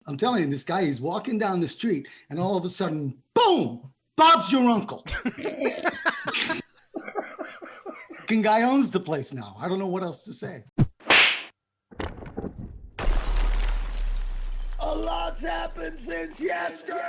I'm telling you, this guy, he's walking down the street and all of a sudden, boom, Bob's your uncle. Fucking guy owns the place now. I don't know what else to say. A lot's happened since yesterday.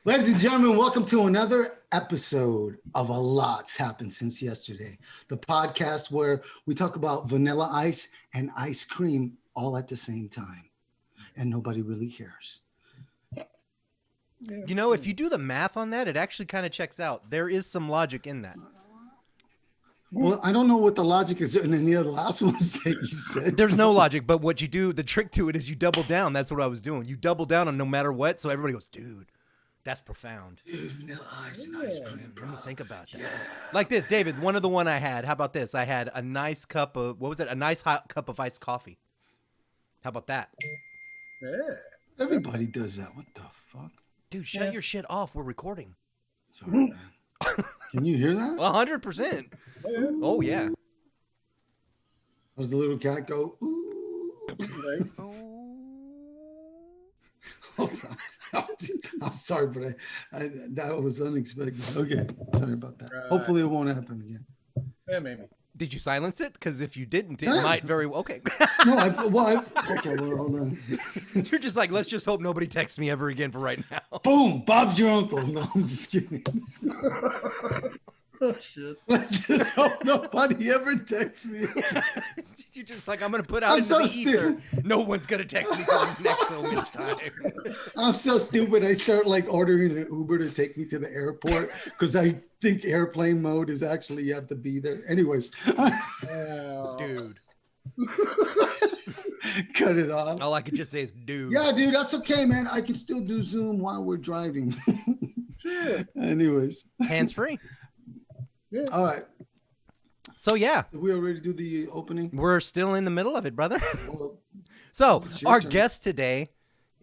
Ladies and gentlemen, welcome to another episode of A Lot's Happened Since Yesterday, the podcast where we talk about vanilla ice and ice cream all at the same time, and nobody really cares. You know, if you do the math on that, it actually kind of checks out. There is some logic in that. Well, I don't know what the logic is in any of the last ones that you said. There's no logic, but what you do, the trick to it is you double down. That's what I was doing. You double down on no matter what, so everybody goes, dude, that's profound. Dude, vanilla ice and ice cream, bro. Let me think about that. Yeah. Like this, David, one of the one I had. How about this? I had a nice cup of, what was it? A nice hot cup of iced coffee. How about that? Yeah. Everybody does that. What the fuck? Dude, shut your shit off. We're recording. Sorry, man. Can you hear that? 100%. Oh, yeah. Does the little cat go, ooh? Hold on. I'm sorry, but I that was unexpected. Okay, sorry about that. Hopefully it won't happen again. Yeah, maybe. Did you silence it? Because if you didn't, it might very well. Okay. No, okay, well, hold on. You're just like, let's just hope nobody texts me ever again for right now. Boom, Bob's your uncle. No, I'm just kidding. Oh, shit. Let's just hope nobody ever texts me. You're just like, I'm going to put out into the ether. No one's going to text me for the next so much time. I'm so stupid. I start like ordering an Uber to take me to the airport because I think airplane mode is actually you have to be there. Anyways. Dude. Cut it off. All I could just say is dude. Yeah, dude, that's okay, man. I can still do Zoom while we're driving. Sure. Anyways. Hands free. Yeah. All right. So, yeah. Did we already do the opening? We're still in the middle of it, brother. Well, So, our turn. guest today,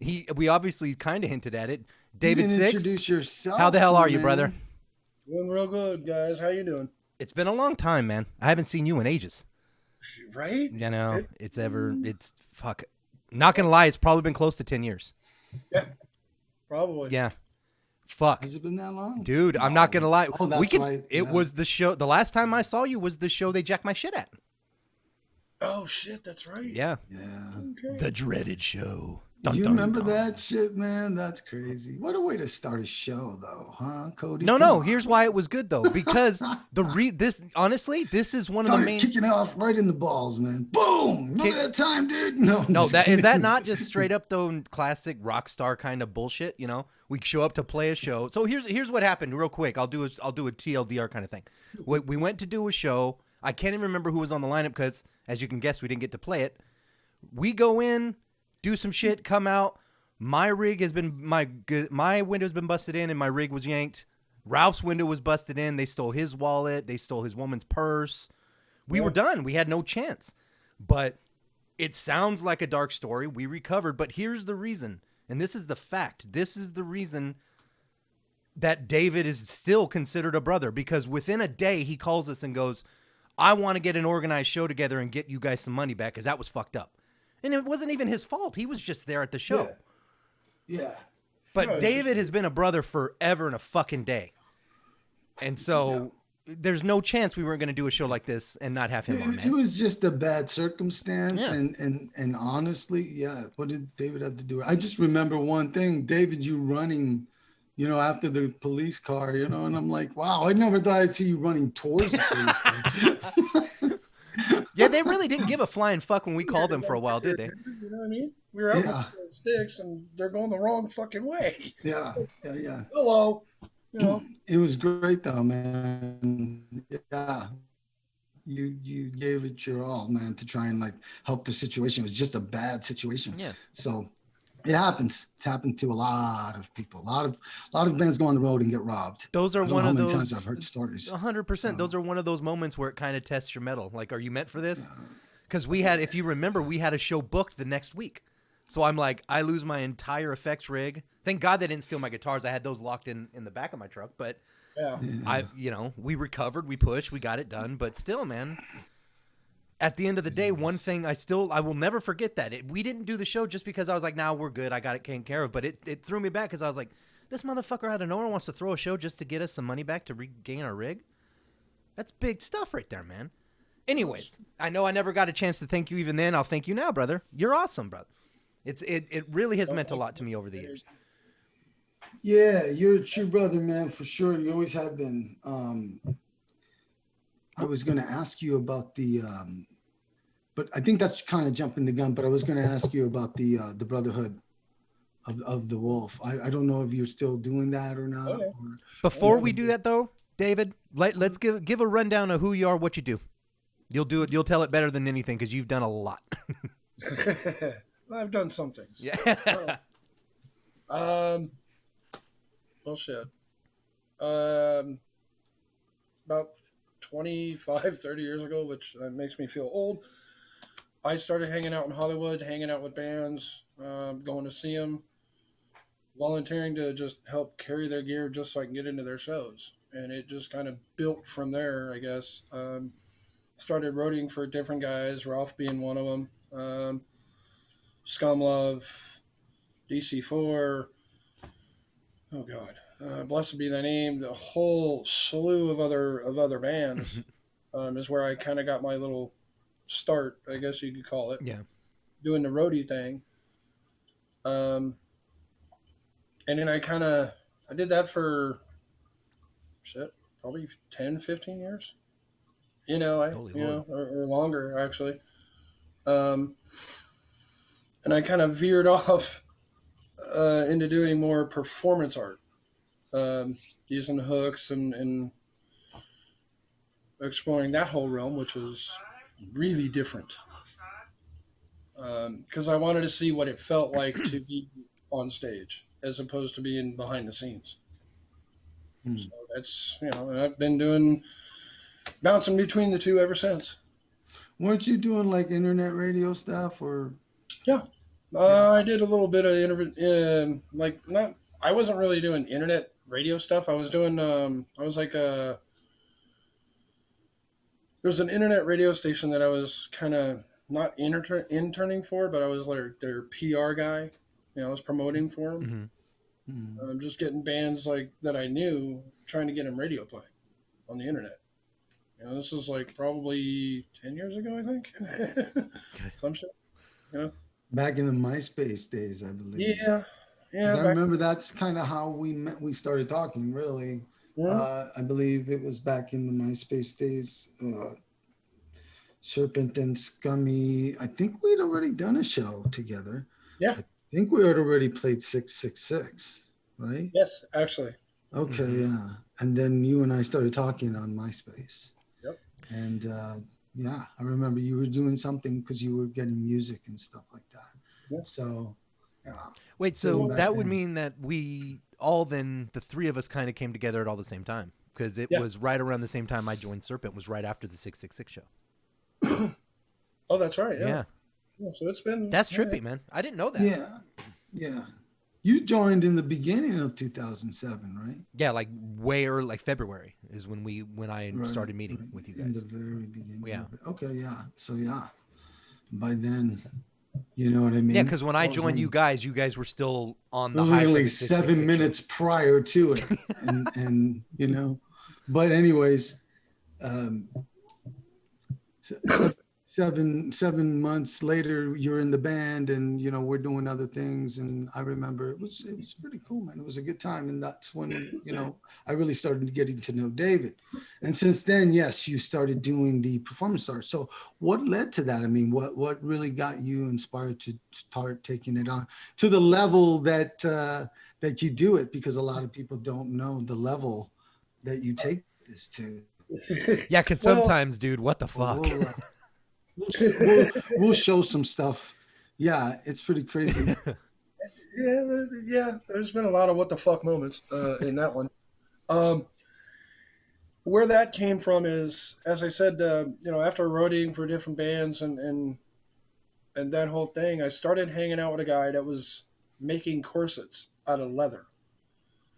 we obviously kind of hinted at it. David you didn't Sixx. Introduce yourself. How the hell are you, man. brother? Doing real good, guys. How you doing? It's been a long time, man. I haven't seen you in ages. Right? You know, fuck. Not going to lie, it's probably been close to 10 years. Yeah. Probably. Yeah. Fuck. Has it been that long? Dude, I'm not going to lie. Oh, that's right. It Yeah. was the show. The last time I saw you was the show they jacked my shit at. Oh, shit. That's right. Yeah. Yeah. Okay. The dreaded show. You remember that shit, man? That's crazy. What a way to start a show, though, huh, Cody? No. Come on. Here's why it was good though, because this is one of the Started main. kicking off right in the balls, man. Boom! Remember that time, dude? No, I'm No, just that is kidding. that not just straight up though classic rock star kind of bullshit. You know, we show up to play a show. So here's what happened, real quick. I'll do a TLDR kind of thing. We went to do a show. I can't even remember who was on the lineup because, as you can guess, we didn't get to play it. We go in, do some shit, come out. My rig has been my window's been busted in and my rig was yanked. Ralph's window was busted in. They stole his wallet. They stole his woman's purse. We were done. We had no chance. But it sounds like a dark story. We recovered. But here's the reason, and this is the fact. This is the reason that David is still considered a brother, because within a day he calls us and goes, I want to get an organized show together and get you guys some money back because that was fucked up. And it wasn't even his fault. He was just there at the show. Yeah. But No, David has been a brother forever and a fucking day. And so there's no chance we weren't going to do a show like this and not have him on, man. It was just a bad circumstance. Yeah. And honestly, yeah, what did David have to do? I just remember one thing, David, you running, you know, after the police car, you know, and I'm like, wow, I never thought I'd see you running towards the police car. Yeah, they really didn't give a flying fuck when we called them for a while, did they? You know what I mean? We were out with the sticks and they're going the wrong fucking way. Yeah. Hello. You know. It was great though, man. Yeah. You gave it your all, man, to try and like help the situation. It was just a bad situation. Yeah. So it happens. It's happened to a lot of people. A lot of bands go on the road and get robbed. Those are I don't one know of how many those. times I've heard stories. 100%. Those are one of those moments where it kind of tests your mettle. Like, are you meant for this? Because we had, if you remember, we had a show booked the next week. So I'm like, I lose my entire effects rig. Thank God they didn't steal my guitars. I had those locked in the back of my truck. But Yeah. We recovered, we pushed, we got it done, but still, man, at the end of the day, one thing I will never forget that we didn't do the show just because I was like, nah, we're good, I got it taken care of, but it threw me back because I was like, this motherfucker out of nowhere wants to throw a show just to get us some money back to regain our rig. That's big stuff right there, man. Anyways, I know I never got a chance to thank you even then. I'll thank you now, brother. You're awesome, brother. It really has meant a lot to me over the years. Yeah, you're a true brother, man, for sure. You always have been. I was going to ask you about the, but I think that's kind of jumping the gun. But I was going to ask you about the Brotherhood of the Wolf. I don't know if you're still doing that or not. Okay. Before we do that, though, David, let's give a rundown of who you are, what you do. You'll do it. You'll tell it better than anything because you've done a lot. I've done some things. Yeah. Well, shit. About 25, 30 years ago, which makes me feel old, I started hanging out in Hollywood, hanging out with bands, going to see them, volunteering to just help carry their gear just so I can get into their shows. And it just kind of built from there, I guess. Started roadieing for different guys, Ralph being one of them, Scumlove, DC4, oh God, blessed be thy name. The whole slew of other bands is where I kind of got my little start, I guess you could call it. Yeah. Doing the roadie thing. And then I did that for probably 10, 15 years. Or longer actually. And I kind of veered off into doing more performance art, using hooks and exploring that whole realm, which was really different. Because I wanted to see what it felt like to be on stage as opposed to being behind the scenes. So that's, I've been bouncing between the two ever since. Weren't you doing like internet radio stuff or? Yeah. I did a little bit of I wasn't really doing internet radio stuff. I was doing, there's an internet radio station that I was kind of not interning for, but I was like their PR guy. I was promoting for them. Mm-hmm. Just getting bands like that I knew, trying to get them radio play on the internet. This is like probably 10 years ago, I think. Some shit. Back in the MySpace days, I believe. Yeah. Yeah. I remember that's kind of how we started talking, really. Yeah. I believe it was back in the MySpace days. Serpent and Scummy. I think we'd already done a show together. Yeah. I think we had already played 666, right? Yes, actually. Okay, yeah. And then you and I started talking on MySpace. Yep. And I remember you were doing something because you were getting music and stuff like that. Yeah. So, yeah. Wait, so that would mean that we all then, the three of us kind of came together at all the same time because it was right around the same time I joined Serpent, was right after the 666 show. Oh, that's right. Yeah. So it's been... That's trippy, man. I didn't know that. Yeah. Yeah. You joined in the beginning of 2007, right? Yeah, like way early, like February is when I started meeting with you guys. In the very beginning. Yeah. Okay, yeah. So, yeah. By then, you know what I mean? Yeah, because when I joined you guys were still on the high. high. Like 7 minutes prior to it. and but anyways, 7 months later, you're in the band and, we're doing other things. And I remember it was pretty cool, man. It was a good time. And that's when, I really started getting to know David. And since then, yes, you started doing the performance art. So what led to that? I mean, what really got you inspired to start taking it on to the level that you do it? Because a lot of people don't know the level that you take this to. Yeah, because sometimes, dude, what the fuck? We'll show some stuff. Yeah, it's pretty crazy. There's been a lot of what the fuck moments in that one. Where that came from is, as I said, after roadieing for different bands and that whole thing, I started hanging out with a guy that was making corsets out of leather.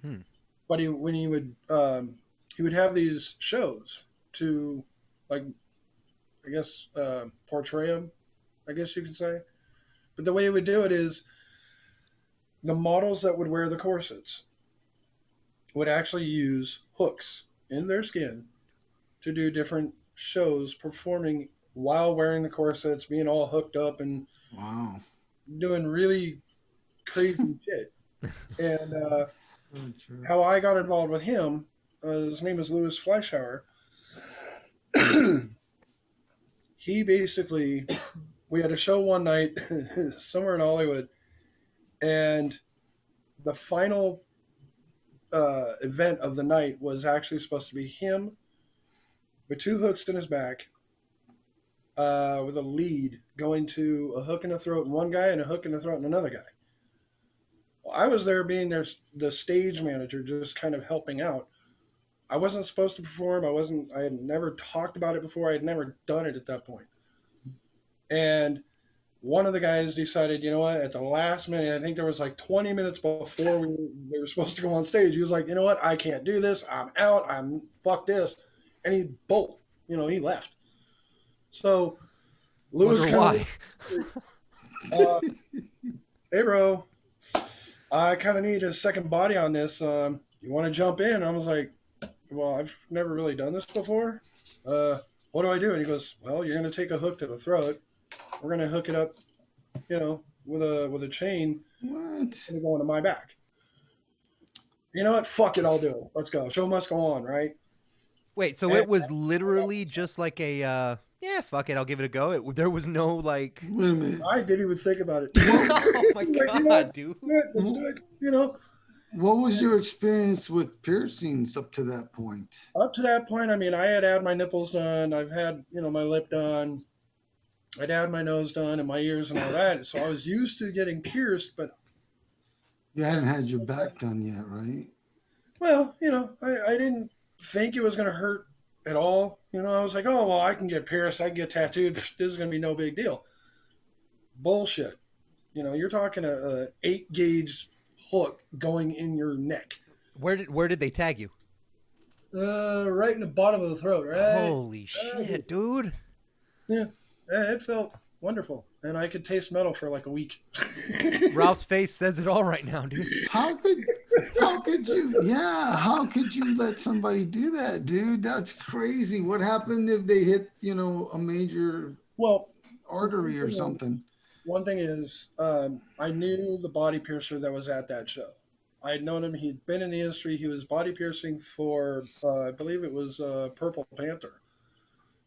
But when he would he would have these shows to, like, I guess, portray them, I guess you could say. But the way he would do it is the models that would wear the corsets would actually use hooks in their skin to do different shows, performing while wearing the corsets, being all hooked up and Wow. doing really crazy shit. And Very true. how I got involved with him, his name is Louis Fleischhauer. He basically, we had a show one night somewhere in Hollywood, and the final event of the night was actually supposed to be him with two hooks in his back, with a lead going to a hook in the throat in one guy and a hook in the throat in another guy. Well, I was there being the stage manager, just kind of helping out. I wasn't supposed to perform. I had never talked about it before. I had never done it at that point. And one of the guys decided, you know what, at the last minute, I think there was like 20 minutes before they were supposed to go on stage, he was like, you know what, I can't do this. I'm out. Fuck this. And he left. So Lewis Why? Hey, bro, I kind of need a second body on this. You want to jump in? And I was like, well, I've never really done this before. What do I do? And he goes, well, you're going to take a hook to the throat. We're going to hook it up, with a chain. What? And go into my back. You know what? Fuck it, I'll do it. Let's go. Show must go on, right? Wait, so it was literally just like a, yeah, fuck it, I'll give it a go. There was no like. Wait a minute. I didn't even think about it. Oh my Like, god, dude. Let's do it. What was your experience with piercings up to that point? Up to that point, I mean, I had my nipples done. I've had, my lip done. I'd had my nose done and my ears and all that. So I was used to getting pierced, but You hadn't had your back done yet, right? well, I didn't think it was going to hurt at all. I was like, oh, well, I can get pierced. I can get tattooed. This is going to be no big deal. Bullshit. You're talking a 8-gauge hook going in your neck. Where did they tag you? Right in the bottom of the throat, right? Holy shit, dude. Yeah, it felt wonderful. And I could taste metal for like a week. Ralph's face says it all right now, dude. How could you let somebody do that, dude? That's crazy. What happened if they hit, a major artery or something? One thing is, I knew the body piercer that was at that show. I had known him. He'd been in the industry. He was body piercing for, I believe it was Purple Panther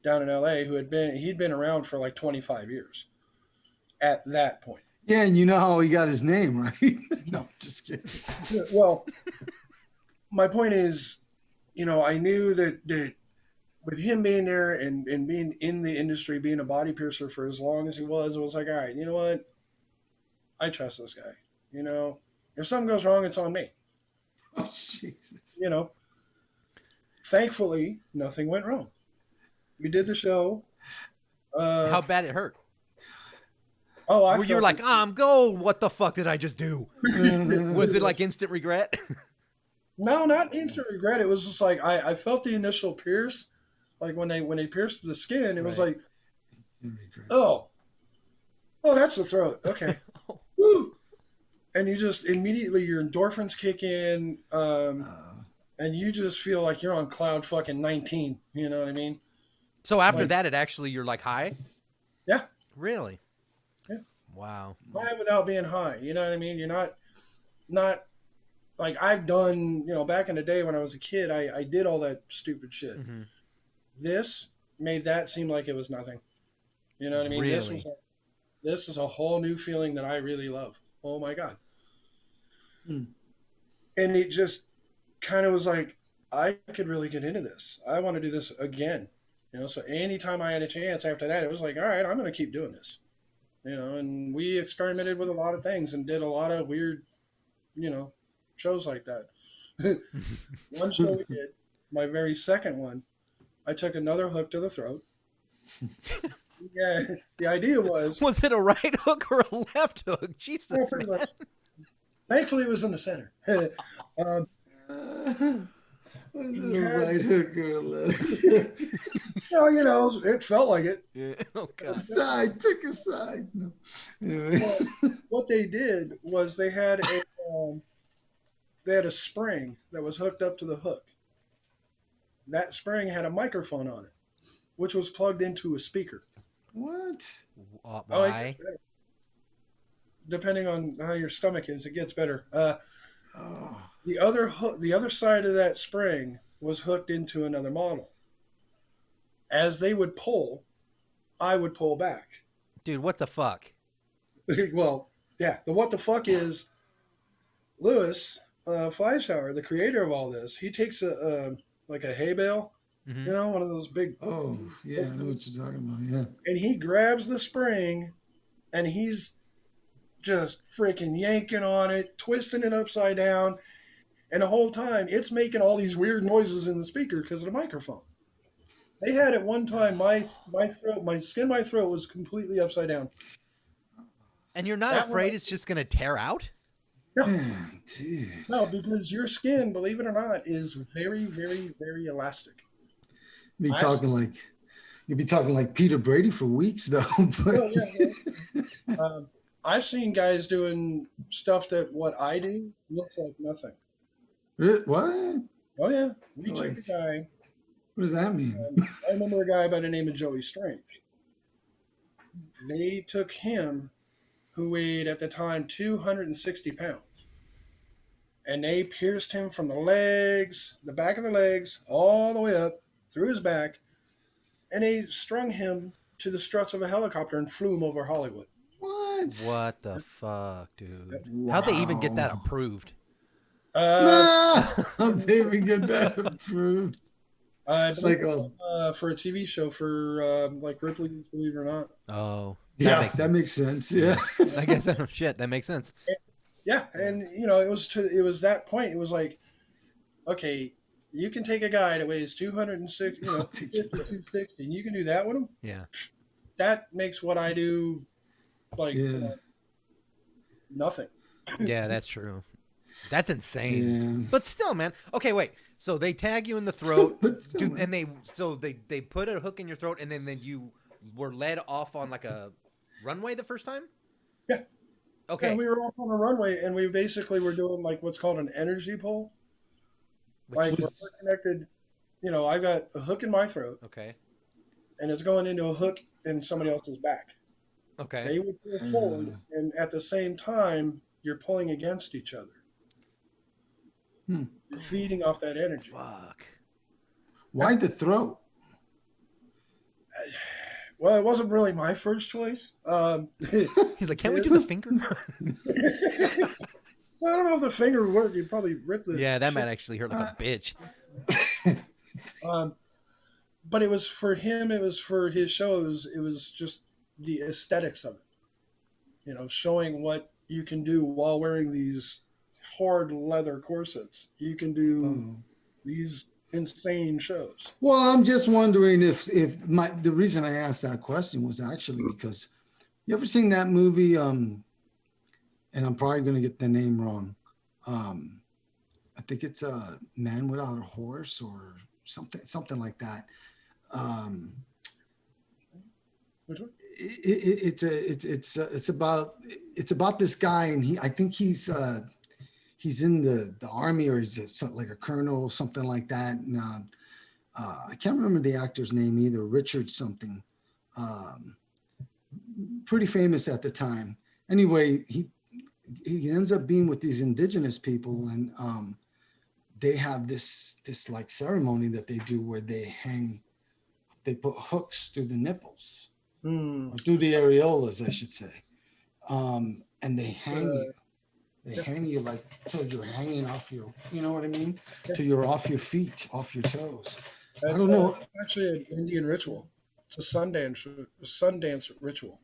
down in LA, he'd been around for like 25 years at that point. Yeah, and you know how he got his name, right? No, just kidding. Well, my point is, I knew that with him being there and being in the industry, being a body piercer for as long as he was, it was like, all right, you know what? I trust this guy. If something goes wrong, it's on me. Oh, Jesus. Thankfully, nothing went wrong. We did the show. How bad it hurt? Oh, you were like, I'm gold. What the fuck did I just do? Was it like instant regret? No, not instant regret. It was just like I felt the initial pierce, like when they pierced the skin. It was like, oh, that's the throat. Okay, woo. And you just immediately your endorphins kick in, and you just feel like you're on cloud fucking 19. You know what I mean? So after that, you're like high? Yeah. Really? Yeah. Wow. High without being high. You know what I mean? You're not like I've done, back in the day when I was a kid, I did all that stupid shit. Mm-hmm. This made that seem like it was nothing. You know what I mean? Really? This is a whole new feeling that I really love. Oh my God. And it just kind of was like, I could really get into this. I want to do this again. So anytime I had a chance after that, it was like, all right, I'm going to keep doing this. And we experimented with a lot of things and did a lot of weird, shows like that. One show we did, my very second one, I took another hook to the throat. Yeah, the idea was it a right hook or a left hook? Jesus, man. Thankfully, it was in the center. Was it a right hook or a left? Well, you know, it felt like it. Yeah. Oh A god. side, pick a side. No. Anyway. Well, what they did was they had a spring that was hooked up to the hook. That spring had a microphone on it, which was plugged into a speaker. What? Oh, it Why? gets better. Depending on how your stomach is, it gets better. Oh. The other side of that spring was hooked into another model. As they would pull, I would pull back. Dude, what the fuck? Well, yeah. The what the fuck is Lewis Fleischhauer, the creator of all this. He takes a hay bale, Mhm. you know, one of those big, Oh, yeah, I know what you're talking about. Yeah. and he grabs the spring, and he's just freaking yanking on it, twisting it upside down, and the whole time it's making all these weird noises in the speaker because of the microphone. They had at one time my throat, my throat was completely upside down. And you're not That afraid one- it's just gonna tear out? Man, dude. No, because your skin, believe it or not, is very, very, very elastic. You'll I've- be talking like Peter Brady for weeks, though. But Oh, yeah. I've seen guys doing stuff that what I do looks like nothing. What? Oh yeah, we Like- took a guy. What does that mean? I remember a guy by the name of Joey Strange. They took him, who weighed at the time 260 pounds, and they pierced him from the legs, the back of the legs, all the way up through his back, and they strung him to the struts of a helicopter and flew him over Hollywood. What? What the fuck, dude? How'd they even get that Wow. approved? Uh, How'd they even get that approved? I It's like, believe, for a TV show for like Ripley's Believe It or Not. Oh. yeah, that makes sense. Yeah. I guess shit, that makes sense. Yeah, and you know, it was that point. It was like, okay, you can take a guy that weighs 206, 260, and you can do that with him. Yeah. That makes what I do like Yeah. nothing. Yeah, that's true. That's insane. Yeah. But still, man. Okay, wait. So they tag you in the throat, But still, and they put a hook in your throat, and then you were led off on like a runway the first time. Yeah. Okay. And we were off on a runway, and we basically were doing like what's called an energy pull. Like was- we're connected. You know, I got a hook in my throat, Okay. and it's going into a hook in somebody else's back. Okay. They would pull forward, and at the same time, you're pulling against each other. You're feeding off that energy. Fuck. Why the throat? Well, it wasn't really my first choice. He's like, can't we do the finger? Well, I don't know if the finger would work. You'd probably rip the. Yeah, that shit. might actually hurt like a bitch. But it was for him. It was for his shows. It was just the aesthetics of it. You know, showing what you can do while wearing these hard leather corsets. You can do these insane shows. Well, I'm just wondering if the reason I asked that question was actually because you ever seen that movie? And I'm probably gonna get the name wrong. I think it's a Man Without a Horse or something like that. Which one? It's about this guy, and I think he's in the army, or he's like a colonel or something like that. And, I can't remember the actor's name either. Richard something. Pretty famous at the time. Anyway, he ends up being with these indigenous people, and they have this like ceremony that they do where they put hooks through the nipples, or through the areolas, I should say, and they hang you. They hang you like till you're hanging off your, you know what I mean? Till you're off your feet, off your toes. That's, I don't know. Actually, an Indian ritual. It's a Sundance ritual.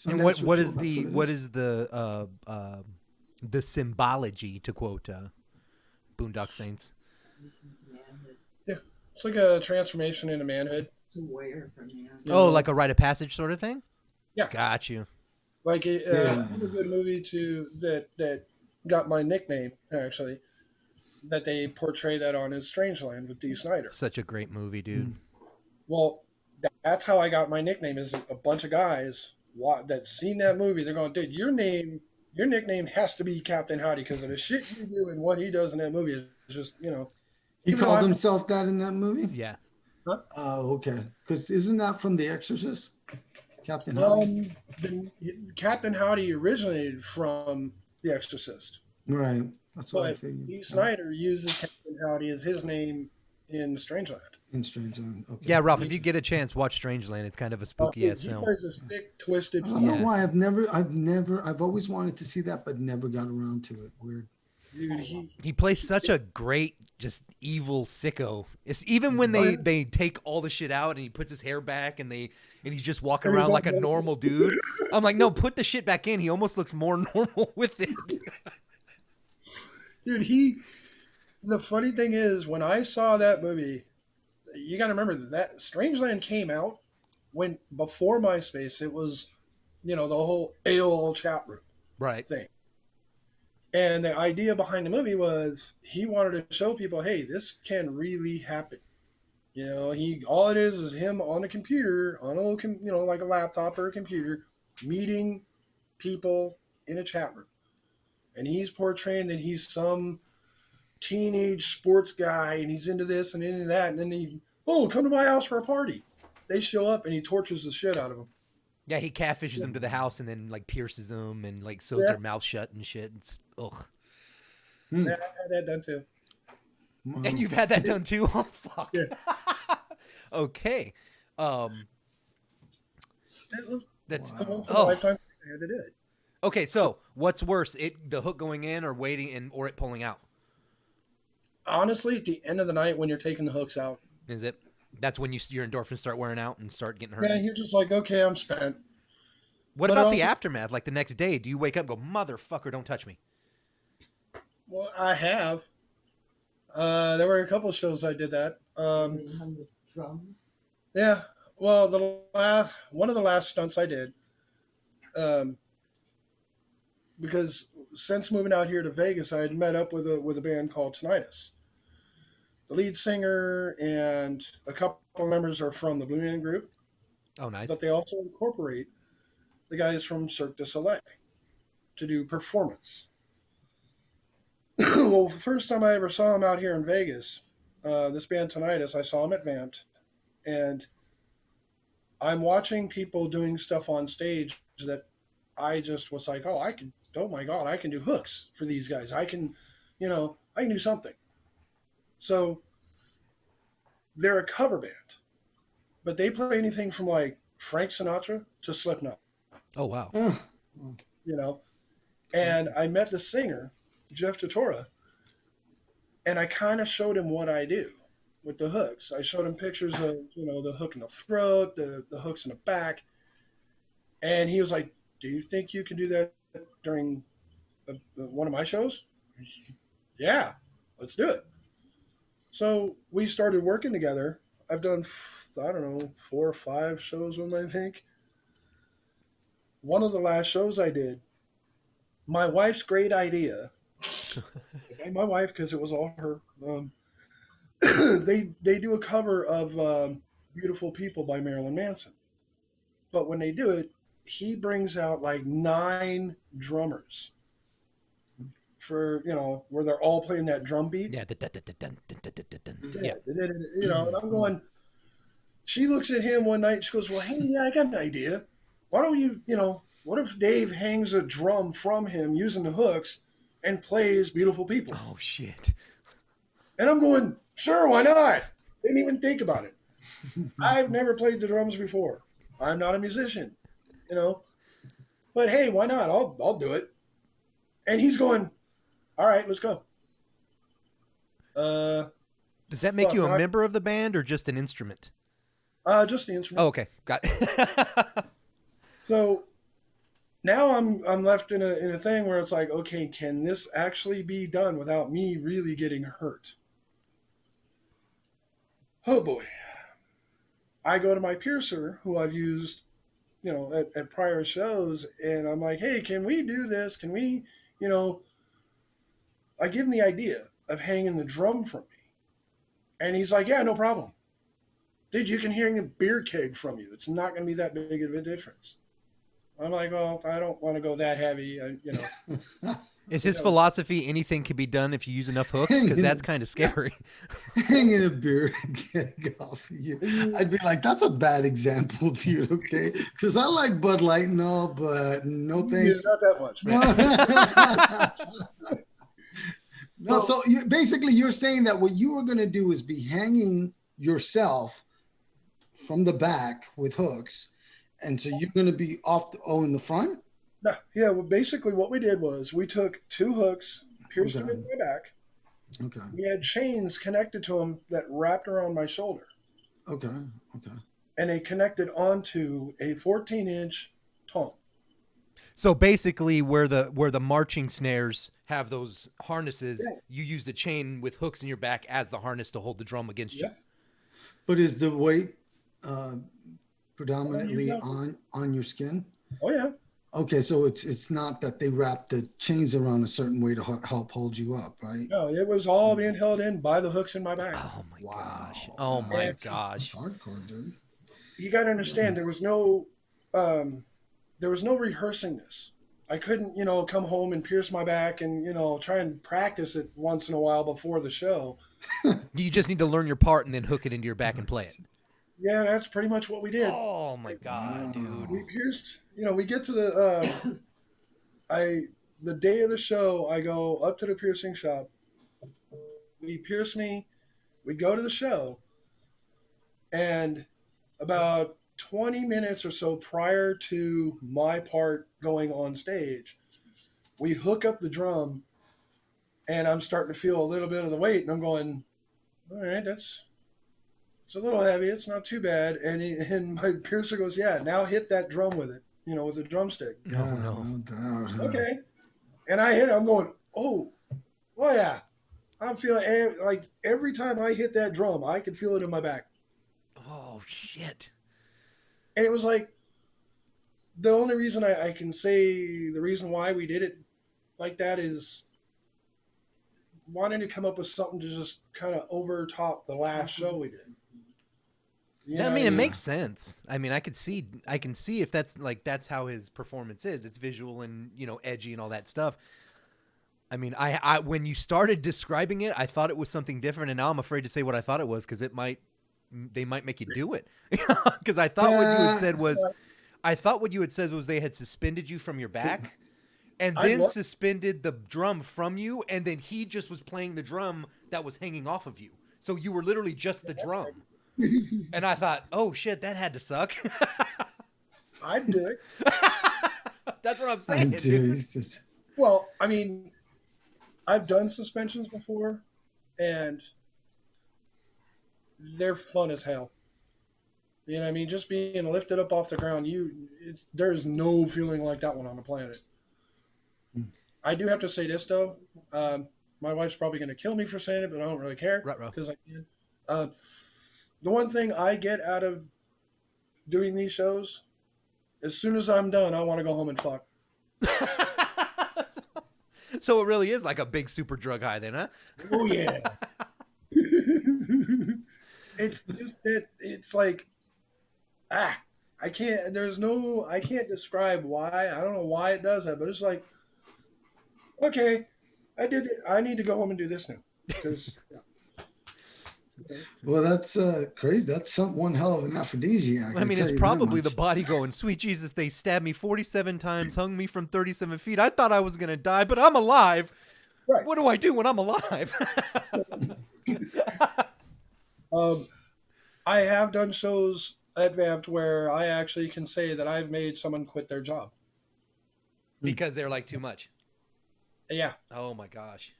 And what is the symbology, to quote Boondock Saints? Yeah, it's like a transformation into manhood. Oh, like a rite of passage sort of thing? Yeah. Got you. Like a good movie that got my nickname, actually. that they portray that on is StrangeLand with D. Snyder. Such a great movie, dude. Well, that's how I got my nickname. Is a bunch of guys that seen that movie. They're going, dude, your nickname has to be Captain Howdy because of the shit you do and what he does in that movie is just, He even though called I'm- himself that in that movie? Yeah. Oh, okay. Because isn't that from The Exorcist? Captain Howdy? Captain Howdy originated from The Exorcist, Right. That's what I but figured. D. Snyder uses Captain Howdy as his name in StrangeLand. In StrangeLand. Okay. Yeah, Ralph, if you get a chance, watch Strangeland. It's kind of a spooky ass He film. plays a sick, twisted I don't know Yeah. why. I've always wanted to see that, but never got around to it. Weird. dude. He plays such a great, just evil sicko. It's even when they take all the shit out and he puts his hair back and he's just walking And he's around like a like- normal dude. I'm like, no, put the shit back in. He almost looks more normal with it. Dude, the funny thing is, when I saw that movie, you got to remember that Strangeland came out before MySpace. It was, the whole AOL chat room Right. thing. And the idea behind the movie was he wanted to show people, hey, this can really happen. All it is him on a computer, on a little, like a laptop or a computer, meeting people in a chat room. And he's portraying that he's some teenage sports guy and he's into this and into that. And then come to my house for a party. They show up and he tortures the shit out of them. Yeah, he catfishes them to the house and then like pierces them and like sews their mouth shut and shit. It's ugh. Yeah, I had that done too. And you've had that done too? Oh fuck. Yeah. Okay. That's The once in a oh. lifetime I had to do it. Okay, so what's worse, the hook going in or waiting or it pulling out? Honestly, at the end of the night when you're taking the hooks out, Is it? That's when your endorphins start wearing out and start getting hurt. yeah, you're just like, okay, I'm spent. What but about also- the aftermath? Like the next day, do you wake up and go, motherfucker, don't touch me? Well, I have. There were a couple of shows I did that. Yeah. Well, one of the last stunts I did, because since moving out here to Vegas, I had met up with a band called Tenitis. The lead singer and a couple of members are from the Blue Man Group, Oh, nice. but they also incorporate the guys from Cirque du Soleil to do performance. Well, the first time I ever saw him out here in Vegas, this band Tenitis, I saw him at Vamped, and I'm watching people doing stuff on stage that I just was like, oh my God, I can do hooks for these guys. I can do something. So they're a cover band, but they play anything from like Frank Sinatra to Slipknot, Oh, wow. And I met the singer, Jeff Tortora, and I kind of showed him what I do with the hooks. I showed him pictures of, the hook in the throat, the hooks in the back. And he was like, do you think you can do that during one of my shows? Yeah, let's do it. So we started working together. I've done, 4 or 5 shows with him, I think. One of the last shows I did, my wife's great idea. My wife, because it was all her. They do a cover of "Beautiful People" by Marilyn Manson, but when they do it, he brings out like 9 drummers for where they're all playing that drum beat. Yeah. Yeah. And I'm going. She looks at him one night. She goes, "Well, hey, yeah, I got an idea. Why don't you, what if Dave hangs a drum from him using the hooks and plays Beautiful People?" Oh, shit. And I'm going, sure, why not? Didn't even think about it. I've never played the drums before. I'm not a musician, But hey, why not? I'll do it. And he's going, all right, let's go. Does that make you a member of the band or just an instrument? Just the instrument. Oh, okay. Got it. So now I'm left in a thing where it's like, okay, can this actually be done without me really getting hurt? Oh boy. I go to my piercer, who I've used, at prior shows, and I'm like, hey, can we do this? Can we, I give him the idea. of hanging the drum from me. And he's like, yeah, no problem. Dude, you can hang a beer keg from you. It's not going to be that big of a difference. I'm like, well, I don't want to go that heavy, Is his philosophy anything can be done if you use enough hooks? Because that's kind of scary. Hanging a beer keg off of you. I'd be like, that's a bad example, dude, okay? Because I like Bud Light and all, but no thank Yeah, you. not that much. No, so basically you're saying that what you were going to do is be hanging yourself from the back with hooks. And so you're going to be in the front? No, yeah, well, basically what we did was we took 2 hooks, pierced them in my back. Okay. We had chains connected to them that wrapped around my shoulder. Okay. And they connected onto a 14-inch tom. So basically, where the marching snares have those harnesses, you use the chain with hooks in your back as the harness to hold the drum against you. But is the weight predominantly on your skin? Oh yeah. Okay, so it's not that they wrap the chains around a certain way to help hold you up, right? No, it was all being held in by the hooks in my back. Oh my gosh! Oh my gosh! That's hardcore, dude. You got to understand, there was no rehearsing this. I couldn't, come home and pierce my back and, try and practice it once in a while before the show. You just need to learn your part and then hook it into your back and play it. Yeah, that's pretty much what we did. Oh my god, dude! We pierced. We get to the the day of the show. I go up to the piercing shop. We pierce me. We go to the show, and about 20 minutes or so prior to my part going on stage, we hook up the drum, and I'm starting to feel a little bit of the weight, and I'm going, all right, it's a little heavy. It's not too bad. And my piercer goes, yeah, now hit that drum with it, with a drumstick. No. Okay. And I hit it. I'm going, oh yeah. I'm feeling like every time I hit that drum, I could feel it in my back. Oh shit. And it was like, the only reason I can say the reason why we did it like that is wanting to come up with something to just kind of overtop the last show we did. It makes sense. I mean, I can see if that's how his performance is. It's visual and, edgy and all that stuff. I mean, I when you started describing it, I thought it was something different, and now I'm afraid to say what I thought it was because they might make you do it. Because I thought what you had said was they had suspended you from your back and then suspended the drum from you, and then he just was playing the drum that was hanging off of you. So you were literally just the drum. And I thought, oh shit, that had to suck. I'd do it. That's what I'm saying. Dude. Well, I mean, I've done suspensions before, and they're fun as hell. You know what I mean? Just being lifted up off the ground, there's no feeling like that one on the planet. I do have to say this, though. My wife's probably going to kill me for saying it, but I don't really care. Because I can. The one thing I get out of doing these shows, as soon as I'm done, I want to go home and fuck. So it really is like a big super drug high then, huh? Oh, yeah. It's just that it's like, I can't describe why. I don't know why it does that, but it's like, okay, I did it. I need to go home and do this now. Because, Well, that's crazy. That's one hell of an aphrodisiac. I mean, it's probably the body going, sweet Jesus, they stabbed me 47 times, hung me from 37 feet. I thought I was going to die, but I'm alive. Right. What do I do when I'm alive? I have done shows at Vamped where I actually can say that I've made someone quit their job. Because they're like too much. Yeah. Oh my gosh.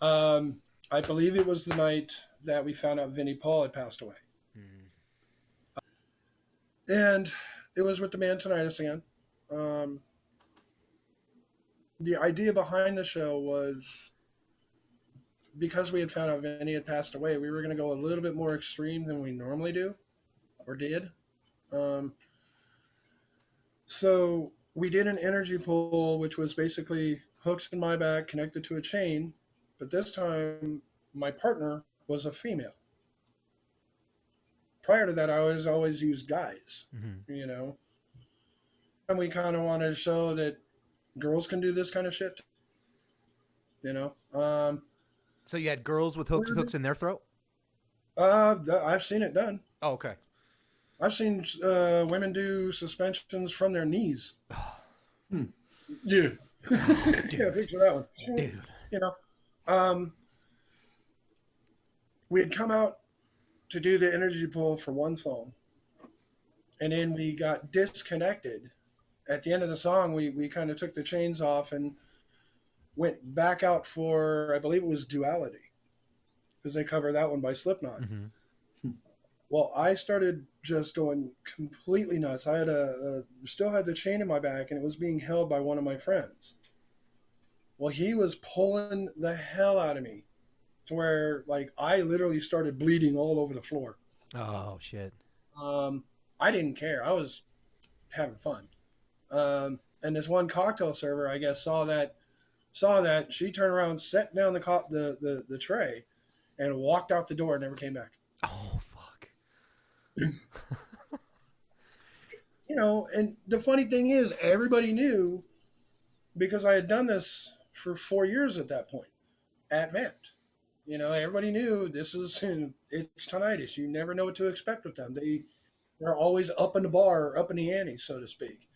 I believe it was the night that we found out Vinnie Paul had passed away. And it was with the band Tenitis again. The idea behind the show was because we had found out Vinnie had passed away, we were going to go a little bit more extreme than we normally do or did. So we did an energy pull, which was basically hooks in my back connected to a chain, but this time my partner was a female. Prior to that, I always used guys, you know, and we kind of wanted to show that girls can do this kind of shit, you know. So you had girls with hooks in their throat? I've seen it done. Oh, okay. I've seen women do suspensions from their knees. Yeah. Yeah, picture that one. Dude. You know, we had come out to do the energy pull for one song, and then we got disconnected. At the end of the song, we kind of took the chains off and went back out for, I believe it was Duality, because they cover that one by Slipknot. Well, I started just going completely nuts. I had still had the chain in my back, and it was being held by one of my friends. Well, he was pulling the hell out of me to where, like, I literally started bleeding all over the floor. Oh, shit. I didn't care. I was having fun. And this one cocktail server, I guess, saw that. She turned around, set down the tray, and walked out the door and never came back. Oh, fuck. You know, and the funny thing is, everybody knew, because I had done this for 4 years at that point at Vent. You know, everybody knew it's Tenitis. You never know what to expect with them. They're always up in the bar, up in the ante, so to speak.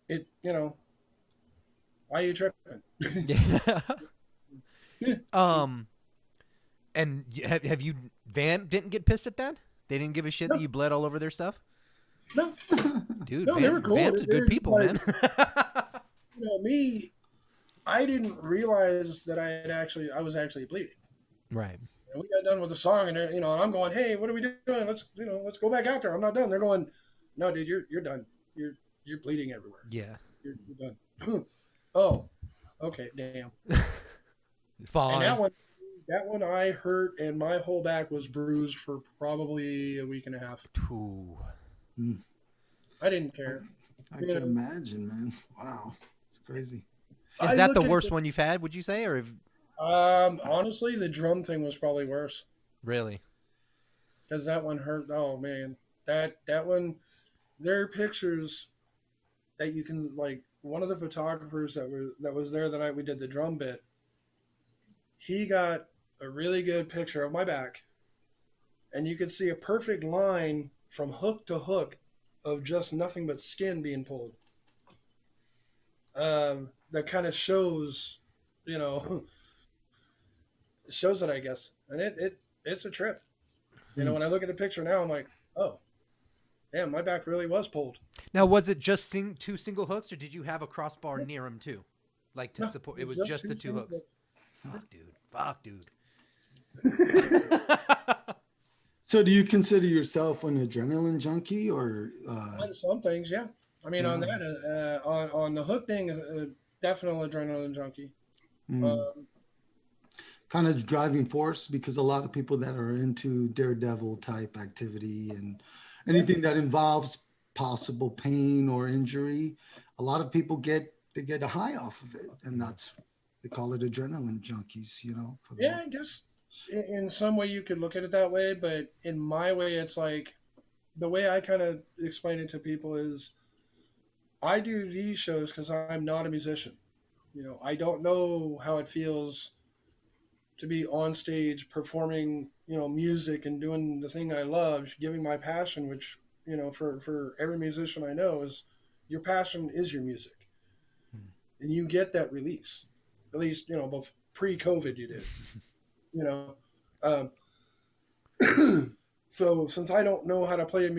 You know, why are you tripping? And have you Van didn't get pissed at that? They didn't give a shit that you bled all over their stuff? No. Dude, No, they were cool. Van's good people, like, man. You know, me, I didn't realize that I was actually bleeding. Right. And we got done with the song, and you know, I'm going, "Hey, what are we doing? Let's go back out there. I'm not done." They're going, "No, dude, you're done. You're bleeding everywhere. Yeah. You're done." Oh, okay, damn. Fine. And that one I hurt, and my whole back was bruised for probably a week and a half. Ooh. I didn't care. I can imagine, man. Wow, it's crazy. Is that the worst one you've had, would you say? Or honestly, the drum thing was probably worse. Really? Because that one hurt. Oh, man. That one, there are pictures that you can, like, one of the photographers that was there the night we did the drum bit, he got a really good picture of my back, and you could see a perfect line from hook to hook of just nothing but skin being pulled. That kind of shows, you know, shows it, I guess. And it's a trip. You know, when I look at the picture now, I'm like, oh, damn, my back really was pulled. Now, was it just two single hooks, or did you have a crossbar near them too? Like to support? It was just the two hooks. Fuck, dude. So do you consider yourself an adrenaline junkie, or some things, yeah. I mean, on that, on the hook thing, definitely adrenaline junkie. kind of driving force? Because a lot of people that are into daredevil type activity and anything that involves possible pain or injury, a lot of people get a high off of it, and they call it adrenaline junkies, you know. I guess in some way you could look at it that way, but in my way, it's like the way I kind of explain it to people is I do these shows because I'm not a musician. You know, I don't know how it feels to be on stage performing, you know, music and doing the thing I love, giving my passion, which, you know, for every musician I know is your passion is your music. And you get that release. At least, you know, both pre-COVID you did. You know, so since I don't know how to play I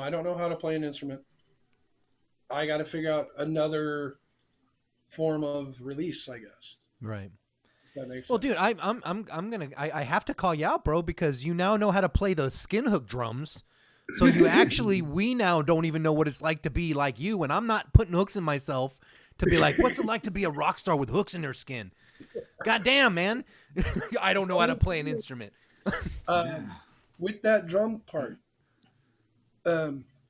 don't know how to play an instrument, I got to figure out another form of release, I guess. Right. That makes well, sense. dude, I have to call you out, bro, because you now know how to play the skin hook drums. So you actually, we now don't even know what it's like to be like you, and I'm not putting hooks in myself to be like, what's it like to be a rock star with hooks in their skin? God damn, man. I don't know how to play an instrument. With that drum part,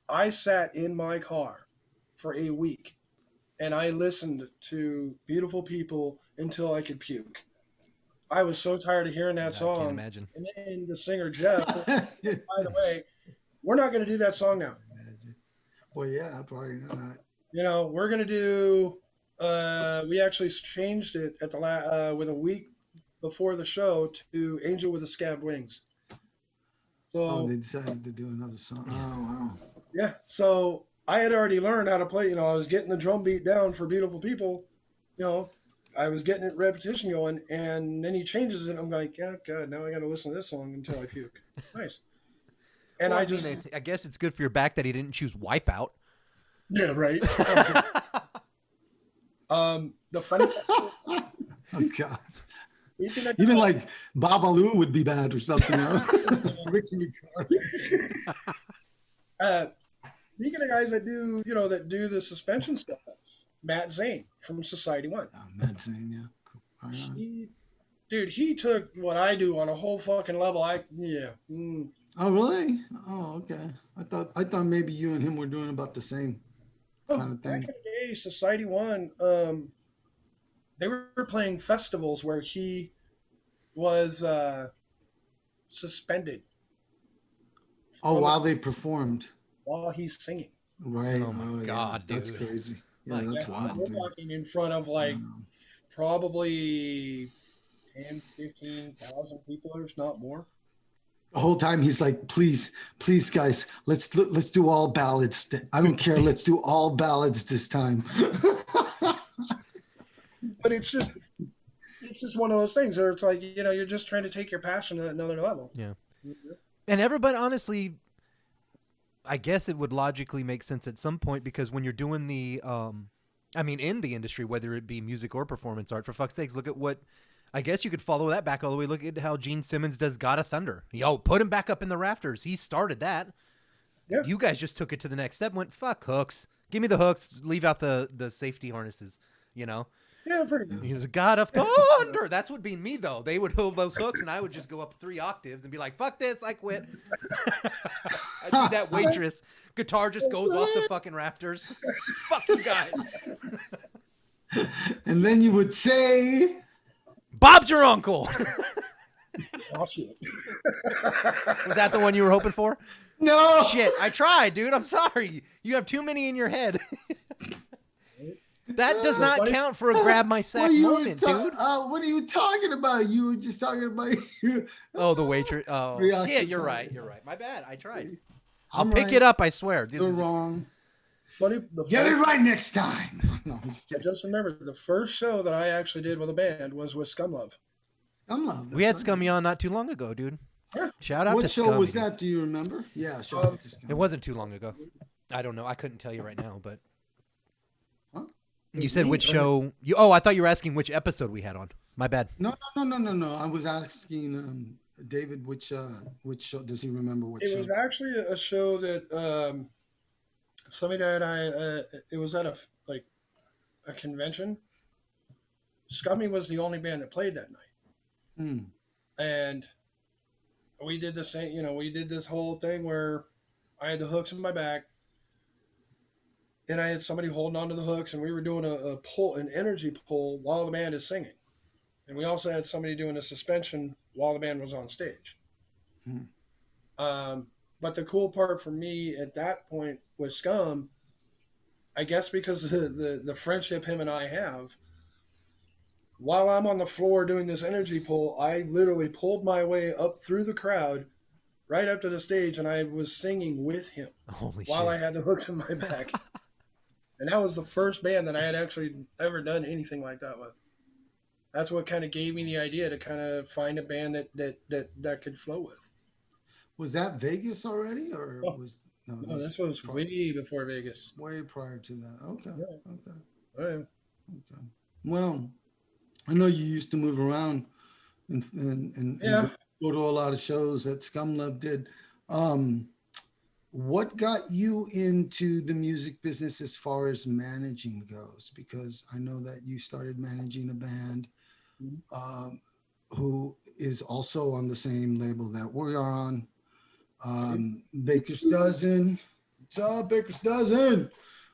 I sat in my car for a week and I listened to Beautiful People until I could puke. I was so tired of hearing that I song. can't imagine. And then the singer Jeff, by the way, we're not going to do that song now. Well, yeah, probably not. You know, we're going to do. We actually changed it at the with a week before the show to "Angel with the Scabbed Wings." So Oh, they decided to do another song. Oh, wow. yeah, so I had already learned how to play. You know, I was getting the drum beat down for Beautiful People. You know, I was getting it repetition going, and then he changes it. I'm like, yeah, God, now I got to listen to this song until I puke. Nice. And Well, I just, I guess it's good for your back that he didn't choose Wipeout. yeah, right. The funny, Oh, God. speaking of, Even like Babalu would be bad or something. Ricky Ricardo. speaking of guys that do, you know, that do the suspension stuff, Matt Zane from Society One. Oh, Mad Zane, yeah. Cool. Right on. He took what I do on a whole fucking level. Oh, really? Oh, okay. I thought maybe you and him were doing about the same kind of Back in thing. the day, Society One, they were playing festivals where he was suspended Oh, while they performed. while he's singing. Right. Oh, my yeah. God, That's dude. crazy. Yeah, Like, that's wild, We're dude. talking in front of like probably 10, 15,000 people, if not more. The whole time he's like, please, guys, let's do all ballads. I don't care. Let's do all ballads this time. But it's just one of those things where it's like, you know, you're just trying to take your passion to another level. Yeah. And everybody, honestly, I guess it would logically make sense at some point, because when you're doing the, in the industry, whether it be music or performance art, for fuck's sakes, look at what, I guess you could follow that back all the way. Look at how Gene Simmons does God of Thunder. Yo, put him back up in the rafters. He started that. Yeah. You guys just took it to the next step, went, fuck hooks. Give me the hooks. Leave out the safety harnesses, you know? Yeah, pretty good. He was a God of Thunder. That's what being me, though. They would hold those hooks, and I would just go up 3 octaves and be like, fuck this, I quit. I'd be that waitress. Guitar just goes off the fucking rafters. Fuck you guys. And then you would say, Bob's your uncle. Oh, shit. Was that the one you were hoping for? no. Shit, I tried, dude. I'm sorry. You have too many in your head. That does not count for a grab my sack moment, dude. What are you talking about? You were just talking about you. Oh, the waitress. Oh, Reaction shit, you're time. right. You're right. My bad. I tried. I'll I'm pick right. it up, I swear. This You're is- wrong. Get Get it right next time. No, I'm just I kidding. just remember the first show that I actually did with a band was with Scum Love. I'm love. We had Scummy on not too long ago, dude. Yeah. Shout out to What show Scummy. was that? Do you remember? Yeah, shout out to It Scummy. wasn't too long ago. I don't know. I couldn't tell you right now, but Huh? you said which show? I thought you were asking which episode we had on. My bad. No. I was asking David which show does he remember? What It show? was actually a show that somebody that it was at a convention. Scummy was the only band that played that night. Hmm. And we did the same, you know, we did this whole thing where I had the hooks in my back and I had somebody holding onto the hooks, and we were doing an energy pull while the band is singing. And we also had somebody doing a suspension while the band was on stage. But the cool part for me at that point with Scum, I guess because the friendship him and I have, while I'm on the floor doing this energy pull, I literally pulled my way up through the crowd, right up to the stage, and I was singing with him Holy while I shit. had the hooks in my back. And that was the first band that I had actually ever done anything like that with. That's what kind of gave me the idea to kind of find a band that could flow with. Was that Vegas already, or Oh. was No, this was way before Vegas. way prior to that? Okay, Yeah. okay, Oh, yeah. okay. Well, I know you used to move around and Yeah. go to a lot of shows that Scum Love did. What got you into the music business as far as managing goes? Because I know that you started managing a band who is also on the same label that we are on. Baker's Dozen. What's up, Baker's Dozen?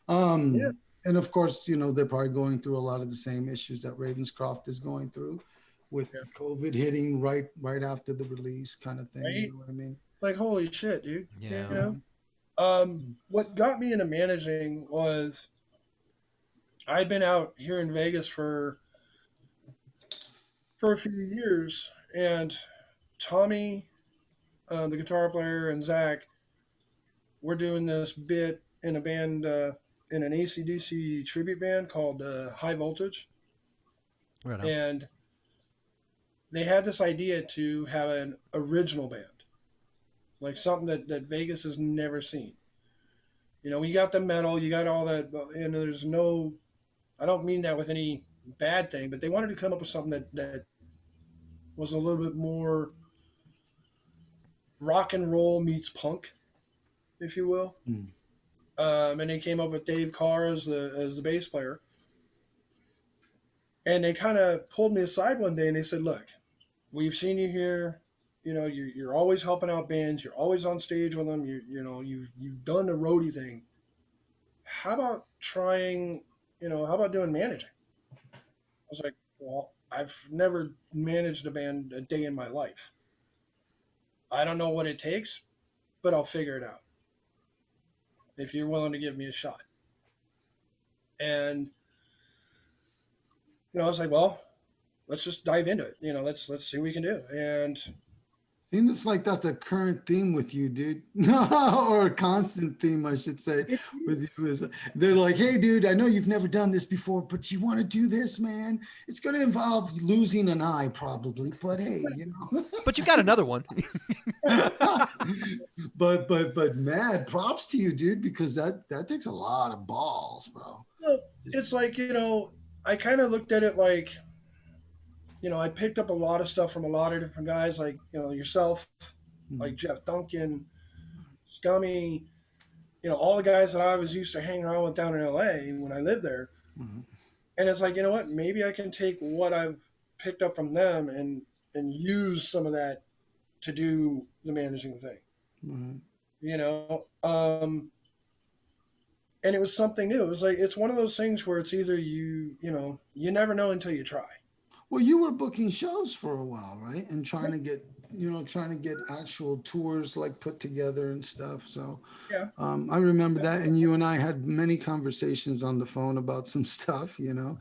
Yeah. And of course, they're probably going through a lot of the same issues that Ravenscroft is going through with Yeah. COVID hitting right after the release kind of thing. Right? You know what I mean? Like, holy shit, dude. Yeah. You know? What got me into managing was I'd been out here in Vegas for a few years, and Tommy, the guitar player, and Zach were doing this bit in a band, in an AC/DC tribute band called High Voltage, Right on. and they had this idea to have an original band, like something that Vegas has never seen. You got the metal, you got all that, and there's no, I don't mean that with any bad thing, but they wanted to come up with something that was a little bit more rock and roll meets punk, if you will. Mm. And they came up with Dave Carr as the bass player. And they kind of pulled me aside one day and they said, "Look, we've seen you here. You're always helping out bands. You're always on stage with them. You've done the roadie thing. How about trying? How about doing managing?" I was like, "Well, I've never managed a band a day in my life. I don't know what it takes, but I'll figure it out if you're willing to give me a shot." And I was like, "Well, let's just dive into it. Let's see what we can do." And Seems like that's a current theme with you, dude, or a constant theme, I should say. With you is they're like, "Hey, dude, I know you've never done this before, but you want to do this, man. It's going to involve losing an eye, probably, but hey, But you got another one. but mad props to you, dude, because that takes a lot of balls, bro. it's like, I kind of looked at it like, I picked up a lot of stuff from a lot of different guys, like, yourself, like Jeff Duncan, Scummy, all the guys that I was used to hanging around with down in LA when I lived there. Mm-hmm. And it's like, you know what? Maybe I can take what I've picked up from them and use some of that to do the managing thing. Mm-hmm. And it was something new. It was like, it's one of those things where it's either you never know until you try. Well, you were booking shows for a while, right? And trying to get actual tours like put together and stuff. So Yeah. I remember that. And you and I had many conversations on the phone about some stuff, Yeah.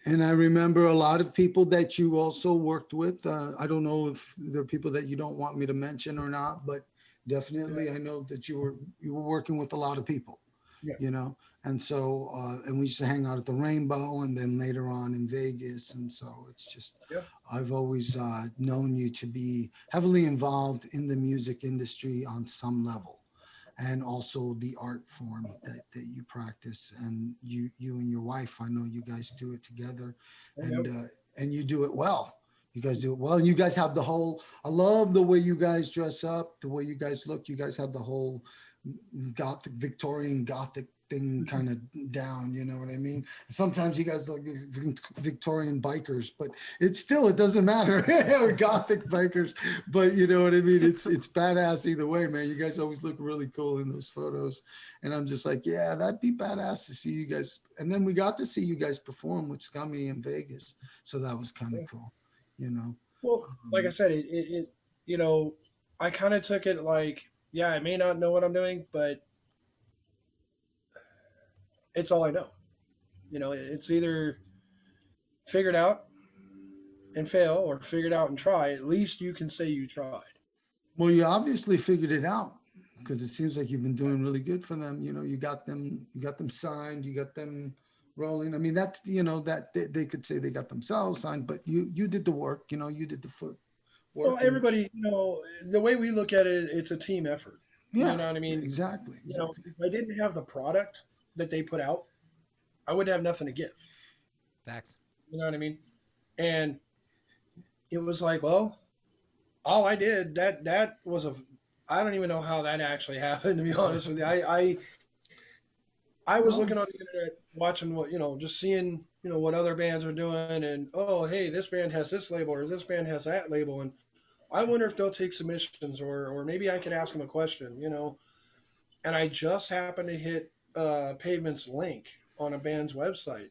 And I remember a lot of people that you also worked with. I don't know if there are people that you don't want me to mention or not, but definitely I know that you were working with a lot of people, Yeah. And so, and we used to hang out at the Rainbow and then later on in Vegas. And so it's just, I've always known you to be heavily involved in the music industry on some level, and also the art form that you practice. And you and your wife, I know you guys do it together, and you do it well. You guys do it well. And you guys have I love the way you guys dress up, the way you guys look. You guys have the whole Victorian Gothic thing kind of down, you know what I mean? Sometimes you guys look like Victorian bikers, but it doesn't matter. Or Gothic bikers, but you know what I mean? It's badass either way, man. You guys always look really cool in those photos. And I'm just like, yeah, that'd be badass to see you guys. And then we got to see you guys perform with Scummy in Vegas. So that was kind of cool, Well, like I said, it I kind of took it like, yeah, I may not know what I'm doing, but it's all I know. It's either figured out and fail or figured out and try. At least you can say you tried. Well, you obviously figured it out, because it seems like you've been doing really good for them. You got them signed, you got them rolling. I mean, that's, that they could say they got themselves signed, but you did the work, you did the foot work. Well, everybody, the way we look at it, it's a team effort. Yeah, you know what I mean? Exactly. If I didn't have the product that they put out, I would have nothing to give. Facts. You know what I mean? And it was like, well, all I did, that was I don't even know how that actually happened, to be honest with you. I was looking on the internet, watching what, just seeing, what other bands are doing, and, oh, hey, this band has this label or this band has that label, and I wonder if they'll take submissions, or maybe I can ask them a question, And I just happened to hit Pavement's link on a band's website,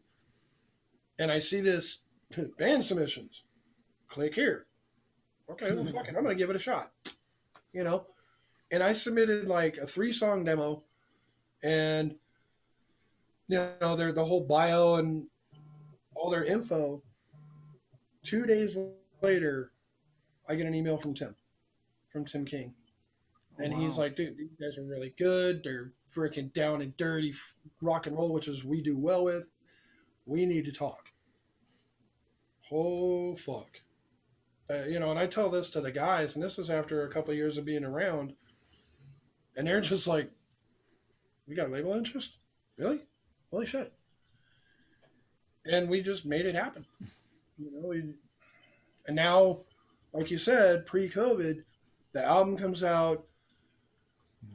and I see this band submissions. Click here. Okay, well, fuck it. I'm going to give it a shot. You know? And I submitted like a 3-song demo, and, you know, the whole bio and all their info. 2 days later, I get an email from Tim King. And he's like, dude, these guys are really good. They're freaking down and dirty rock and roll, which is we do well with. We need to talk. Oh, fuck. You know, and I tell this to the guys, and this is after a couple of years of being around, and they're just like, we got label interest? Really? Holy shit. And we just made it happen. You know, and now, like you said, pre-COVID, the album comes out.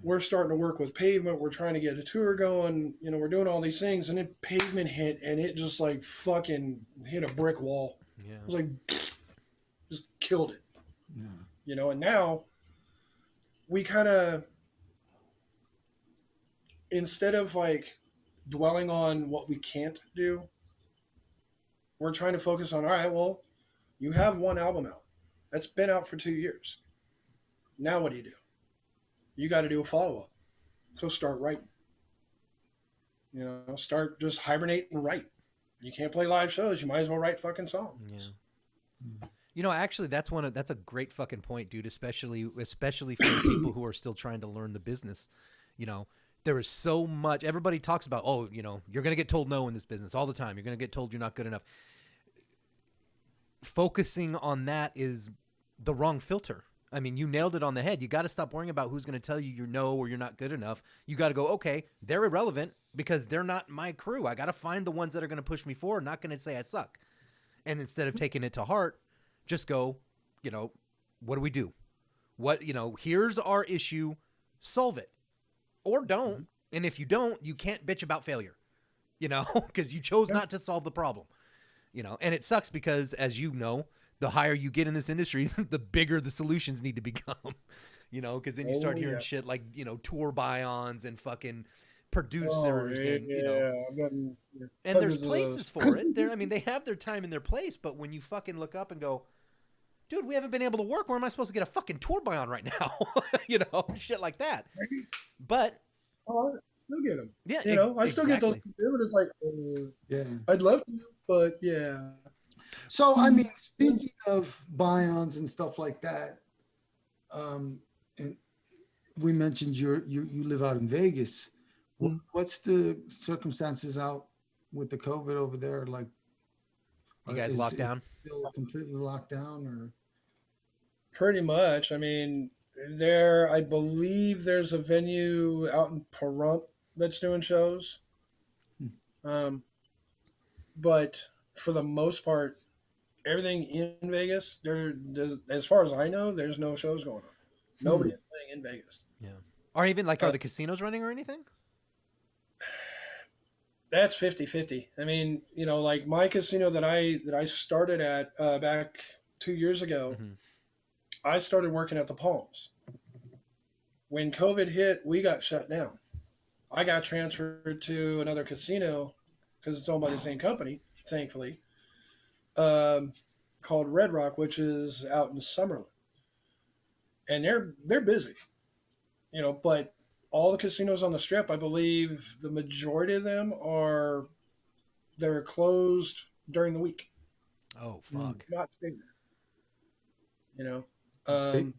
We're starting to work with Pavement. We're trying to get a tour going. You know, we're doing all these things. And then Pavement hit, and it just like fucking hit a brick wall. Yeah. It was like, just killed it. Yeah. You know, and now we kind of, instead of like dwelling on what we can't do, we're trying to focus on, all right, well, you have one album out. That's been out for 2 years. Now what do? You got to do a follow-up. So start writing. You know, start just hibernate and write. You can't play live shows. You might as well write fucking songs. Yeah. You know, actually, that's a great fucking point, dude. Especially for people who are still trying to learn the business. You know, there is so much. Everybody talks about, oh, you know, you're gonna get told no in this business all the time. You're gonna get told you're not good enough. Focusing on that is the wrong filter. I mean, you nailed it on the head. You got to stop worrying about who's going to tell you you're no or you're not good enough. You got to go, okay, they're irrelevant because they're not my crew. I got to find the ones that are going to push me forward, not going to say I suck. And instead of taking it to heart, just go, you know, what do we do? What, you know, here's our issue, solve it. Or don't. And if you don't, you can't bitch about failure, you know, because you chose not to solve the problem, you know. And it sucks because, as you know, the higher you get in this industry, the bigger the solutions need to become, you know, because then you start hearing shit like, you know, tour buy-ons and fucking producers and, you know, and there's places for it. I mean, they have their time and their place, but when you fucking look up and go, dude, we haven't been able to work. Where am I supposed to get a fucking tour buy-on right now? You know, shit like that. But I still get them. Yeah, you know, I still get those. But it's like, yeah, I'd love to, but yeah. So, I mean, speaking of buy-ons and stuff like that, and we mentioned you live out in Vegas. What's the circumstances out with the COVID over there? Like, you guys locked down? Still completely locked down, or? Pretty much. I mean, I believe there's a venue out in Pahrump that's doing shows. But for the most part, everything in Vegas, as far as I know, there's no shows going on. Nobody's playing in Vegas. Yeah. Or even like, are the casinos running or anything? That's 50-50. I mean, you know, like my casino that I started at back 2 years ago, I started working at the Palms. When COVID hit, we got shut down. I got transferred to another casino because it's owned by the same company, thankfully. Called Red Rock, which is out in Summerlin, and they're busy, you know. But all the casinos on the Strip, I believe, the majority of them they're closed during the week. Oh fuck! Not staying there. You know,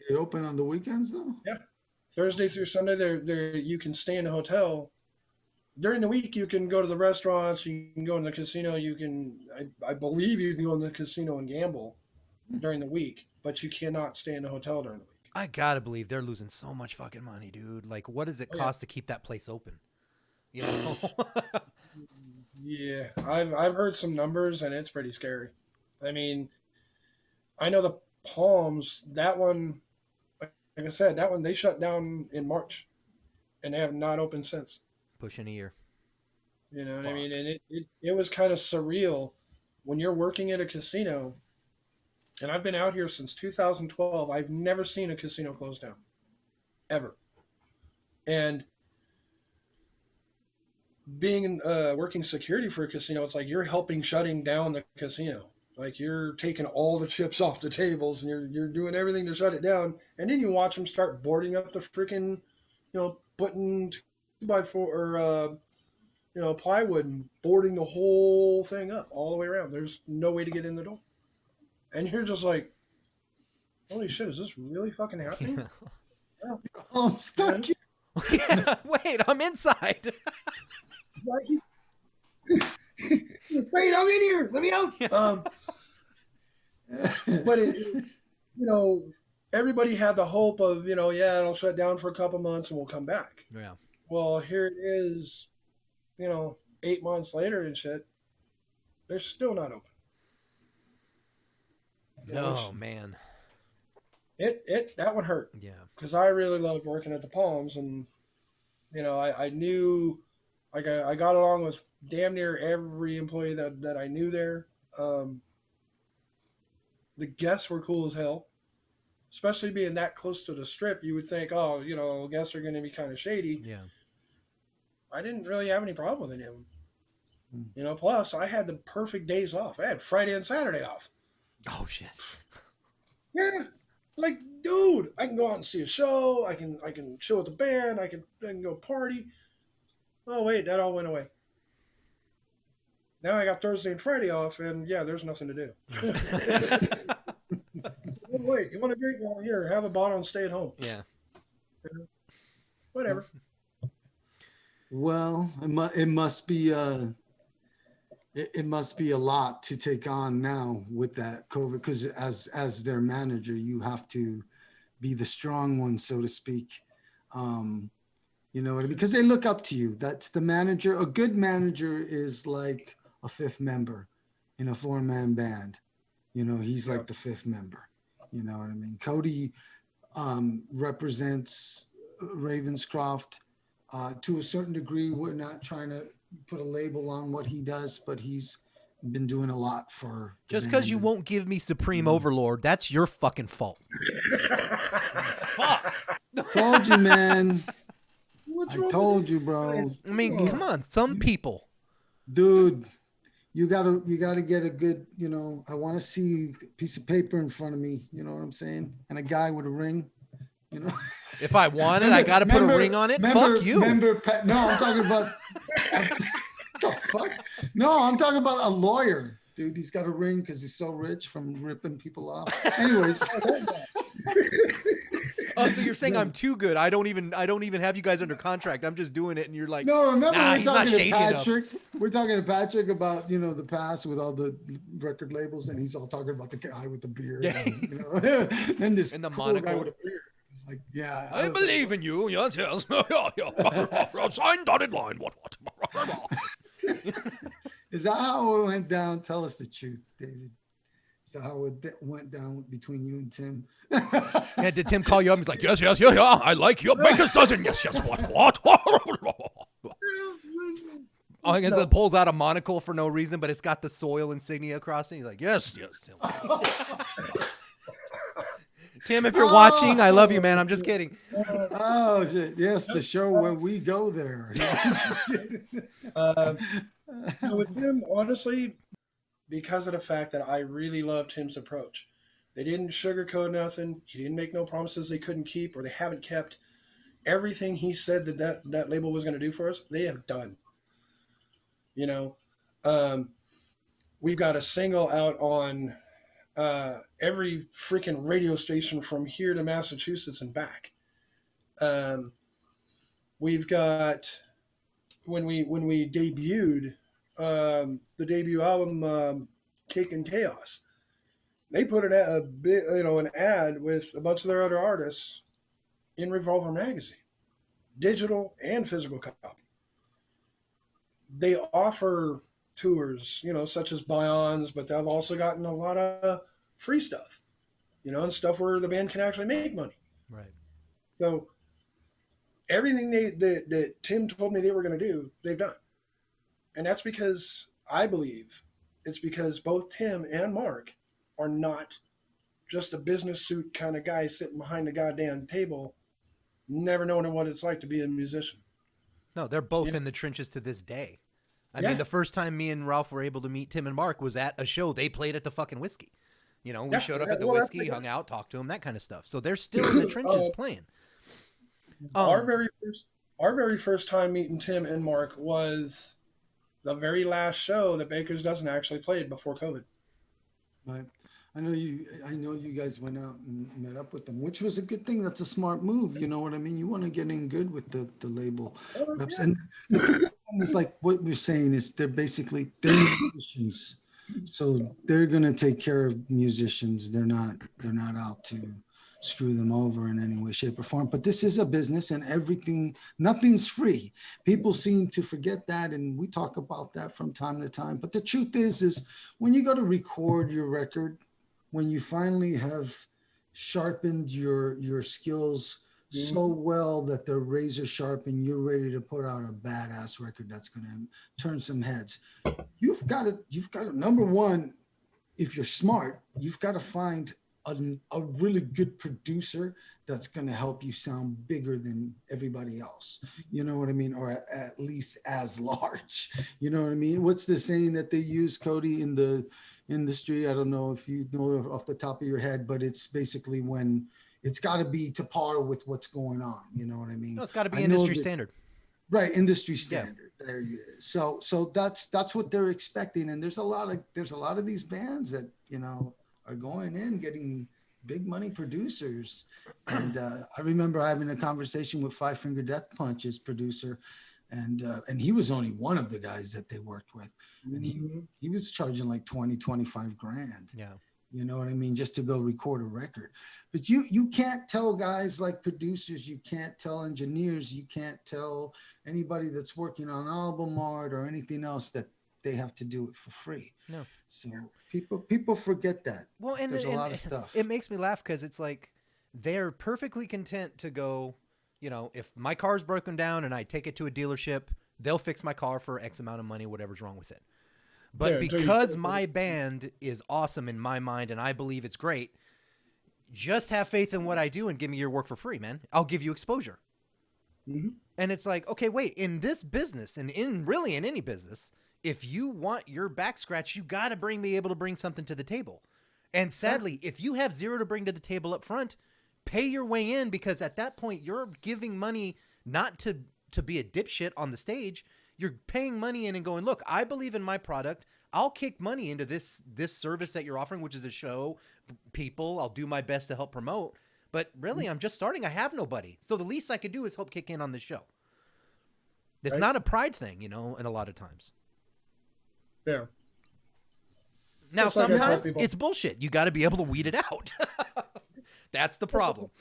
they open on the weekends though. Yeah, Thursday through Sunday. They're you can stay in a hotel. During the week, you can go to the restaurants, you can go in the casino, I believe you can go in the casino and gamble during the week, but you cannot stay in a hotel during the week. I gotta believe they're losing so much fucking money, dude. Like, what does it cost to keep that place open? You know? Yeah, I've heard some numbers, and it's pretty scary. I mean, I know the Palms, that one, like I said, that one, they shut down in March, and they have not opened since. Pushing a year. You know what I mean? And it was kind of surreal when you're working at a casino, and I've been out here since 2012. I've never seen a casino close down. Ever. And being working security for a casino, it's like you're helping shutting down the casino. Like you're taking all the chips off the tables and you're doing everything to shut it down. And then you watch them start boarding up the freaking, putting 2x4 or plywood and boarding the whole thing up all the way around. There's no way to get in the door. And you're just like, holy shit, is this really fucking happening? Yeah. Oh, I'm stuck. Yeah, wait, I'm inside. Wait, I'm in here. Let me out. But everybody had the hope of, it'll shut down for a couple months and we'll come back. Yeah. Well, here it is, 8 months later and shit. They're still not open. Oh man. That one hurt. Yeah. Because I really loved working at the Palms, and I knew, like I got along with damn near every employee that I knew there. The guests were cool as hell, especially being that close to the strip. You would think, guests are going to be kind of shady. Yeah. I didn't really have any problem with any of them. Plus I had the perfect days off. I had Friday and Saturday off. Oh shit. Yeah. Like, dude, I can go out and see a show. I can chill with the band. I can go party. Oh wait, that all went away. Now I got Thursday and Friday off, and yeah, there's nothing to do. Oh, wait, you want to drink? Well, here, have a bottle and stay at home. Yeah. Whatever. Well, it must be it must be a lot to take on now with that COVID, because as their manager, you have to be the strong one, so to speak. Because they look up to you. That's the manager. A good manager is like a fifth member in a 4-man band. He's like the fifth member. You know what I mean? Cody represents Ravenscroft to a certain degree. We're not trying to put a label on what he does, but he's been doing a lot for just because you won't give me Supreme Overlord, that's your fucking fault. Fuck. Told you, man. I told you, bro. I mean, come on, some people. Dude, you gotta get a good, I want to see a piece of paper in front of me, you know what I'm saying? And a guy with a ring, If I want it, I got to put a ring on it. Fuck you. No, I'm talking about what the fuck? No, I'm talking about a lawyer. Dude, he's got a ring because he's so rich from ripping people off. Anyways. Oh, so you're saying I'm too good? I don't even have you guys under contract. I'm just doing it, and you're like, no. Remember, nah, we're he's not talking to shady Patrick. enough. We're talking to Patrick about the past with all the record labels, and he's all talking about the guy with the beard. Yeah. And, and this And the cool monocle. guy with a beard. He's like, yeah, I believe in you. Yes. Signed dotted line. What? Is that how it went down? Tell us the truth, David. Is that how it went down between you and Tim? Yeah, did Tim call you up? He's like, yes. I like your baker's dozen. Yes. What? Oh, I guess it pulls out a monocle for no reason, but it's got the soil insignia across it. He's like, yes, Tim. Tim, if you're watching, I love you, man. I'm just kidding. Oh, shit. Yes, the show where we go there. With Tim, honestly, because of the fact that I really loved Tim's approach. They didn't sugarcoat nothing. He didn't make no promises they couldn't keep or they haven't kept. Everything he said that label was going to do for us, they have done. We've got a single out on every freaking radio station from here to Massachusetts and back. We've got when we debuted the debut album Cake and Chaos, they put an ad with a bunch of their other artists in Revolver magazine, digital and physical copy. They offer tours, such as Bions, but they've also gotten a lot of free stuff, and stuff where the band can actually make money. Right. So everything that Tim told me they were going to do, they've done. And that's because I believe it's because both Tim and Mark are not just a business suit kind of guy sitting behind a goddamn table, never knowing what it's like to be a musician. No, they're both in the trenches to this day. I Yeah. mean, the first time me and Ralph were able to meet Tim and Mark was at a show they played at the fucking Whiskey. You know, we Yeah, showed up at the well, that's Whiskey, like- hung out, talked to them, that kind of stuff. So they're still in the trenches playing. Our very first time meeting Tim and Mark was the very last show that Baker's Dozen actually played before COVID. Right. I know you guys went out and met up with them, which was a good thing. That's a smart move. You know what I mean? You want to get in good with the label reps. Yeah. And it's like what we're saying is they're musicians. So they're gonna take care of musicians. They're not out to screw them over in any way, shape, or form. But this is a business, and nothing's free. People seem to forget that, and we talk about that from time to time. But the truth is when you go to record your record, when you finally have sharpened your skills so well that they're razor sharp and you're ready to put out a badass record that's going to turn some heads, you've got to number one, if you're smart, you've got to find a really good producer that's going to help you sound bigger than everybody else. You know what I mean? Or at least as large. You know what I mean? What's the saying that they use, Cody, in the industry? I don't know if you know off the top of your head, but it's basically when it's got to be to par with what's going on. You know what I mean? No, it's got to be industry standard. Right, industry standard. Yeah. There you go. So that's what they're expecting, and there's a lot of these bands that are going in getting big money producers. And I remember having a conversation with Five Finger Death Punch's producer, and he was only one of the guys that they worked with, and he was charging like 25 grand. Yeah. You know what I mean? Just to go record a record. But you can't tell guys like producers, you can't tell engineers, you can't tell anybody that's working on album art or anything else that they have to do it for free. No. So people forget that. Well, and there's a lot of stuff. It makes me laugh because it's like they're perfectly content to go, if my car's broken down and I take it to a dealership, they'll fix my car for X amount of money, whatever's wrong with it. But because my band is awesome in my mind and I believe it's great, just have faith in what I do and give me your work for free, man. I'll give you exposure. Mm-hmm. And it's like, okay, wait, in this business and in any business, if you want your back scratch, you got to be able to bring something to the table. And sadly, if you have zero to bring to the table up front, pay your way in, because at that point you're giving money not to be a dipshit on the stage. You're paying money in and going, look, I believe in my product. I'll kick money into this service that you're offering, which is a show. People, I'll do my best to help promote. But really, I'm just starting. I have nobody. So the least I could do is help kick in on this show. It's not a pride thing, and a lot of times. Yeah. Now, It's like I tell sometimes people- it's bullshit. You got to be able to weed it out. That's the problem.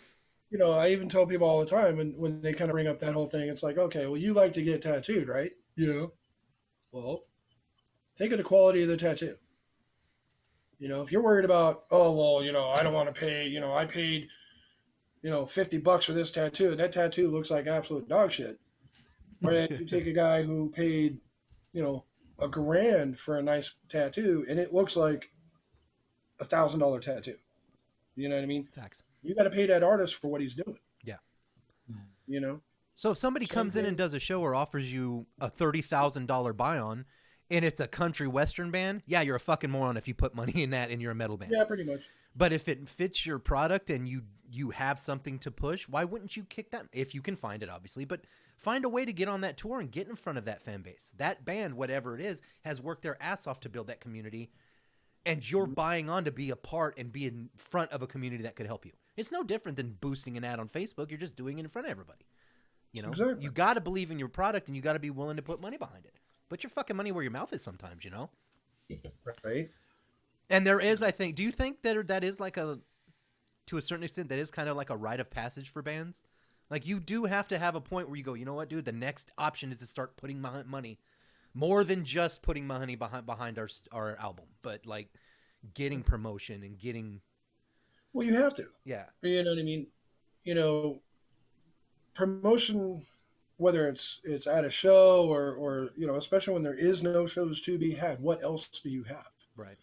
I even tell people all the time when they kind of bring up that whole thing, it's like, okay, well, you like to get tattooed, right? Yeah. Well, think of the quality of the tattoo. If you're worried about, oh, well, I don't want to pay, I paid, $50 for this tattoo, and that tattoo looks like absolute dog shit. Or then you take a guy who paid, $1,000 for a nice tattoo, and it looks like $1,000 tattoo. You know what I mean? Tax. You got to pay that artist for what he's doing. Yeah. So if somebody comes in and does a show or offers you a $30,000 buy-on, and it's a country western band, yeah, you're a fucking moron if you put money in that and you're a metal band. Yeah, pretty much. But if it fits your product and you have something to push, why wouldn't you kick that? If you can find it, obviously, but find a way to get on that tour and get in front of that fan base. That band, whatever it is, has worked their ass off to build that community, and you're buying on to be a part and be in front of a community that could help you. It's no different than boosting an ad on Facebook. You're just doing it in front of everybody. Exactly. You got to believe in your product, and you got to be willing to put money behind it. Put your fucking money where your mouth is sometimes, Right. And there is, I think, do you think that is like to a certain extent, that is kind of like a rite of passage for bands? Like, you do have to have a point where you go, you know what, dude, the next option is to start putting money, more than just putting money behind our album, but like getting promotion and getting. Well, you have to. Yeah. You know what I mean? Promotion, whether it's at a show or especially when there is no shows to be had, what else do you have? Right.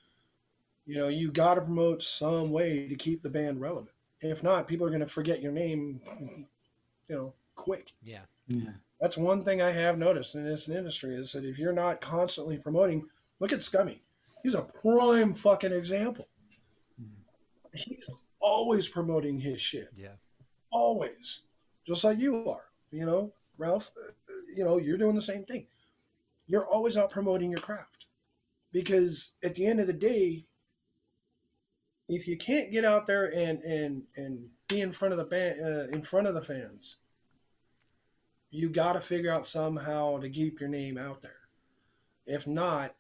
You got to promote some way to keep the band relevant. If not, people are going to forget your name, quick. Yeah. Yeah. That's one thing I have noticed in this industry is that if you're not constantly promoting, look at Scummy. He's a prime fucking example. He's always promoting his shit. Yeah. Always. Just like you are. You know, Ralph, you're doing the same thing. You're always out promoting your craft. Because at the end of the day, if you can't get out there and be in front of the band, in front of the fans, you got to figure out somehow to keep your name out there. If not,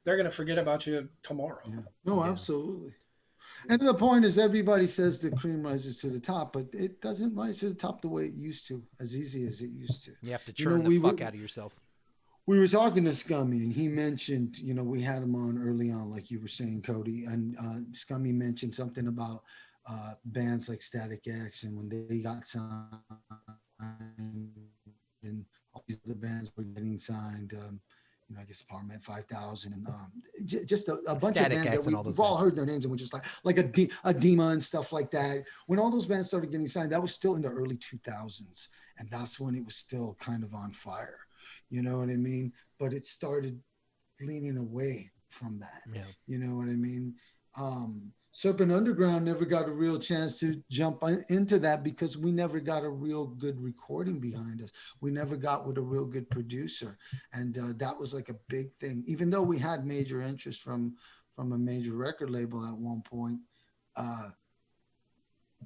they're going to forget about you tomorrow. Yeah. No, absolutely. And the point is, everybody says the cream rises to the top, but it doesn't rise to the top the way it used to, as easy as it used to. You have to churn the fuck out of yourself. We were talking to Scummy, and he mentioned, we had him on early on, like you were saying, Cody, and Scummy mentioned something about bands like Static X, and when they got signed, and all these other bands were getting signed, I guess Pavement 5000 and just a bunch Static of bands X that and we've all heard their names, and we're just like a Dima and stuff like that. When all those bands started getting signed, that was still in the early 2000s, and that's when it was still kind of on fire. You know what I mean? But it started leaning away from that. Yeah. You know what I mean? Serpent Underground never got a real chance to jump into that because we never got a real good recording behind us. We never got with a real good producer. And that was like a big thing. Even though we had major interest from a major record label at one point,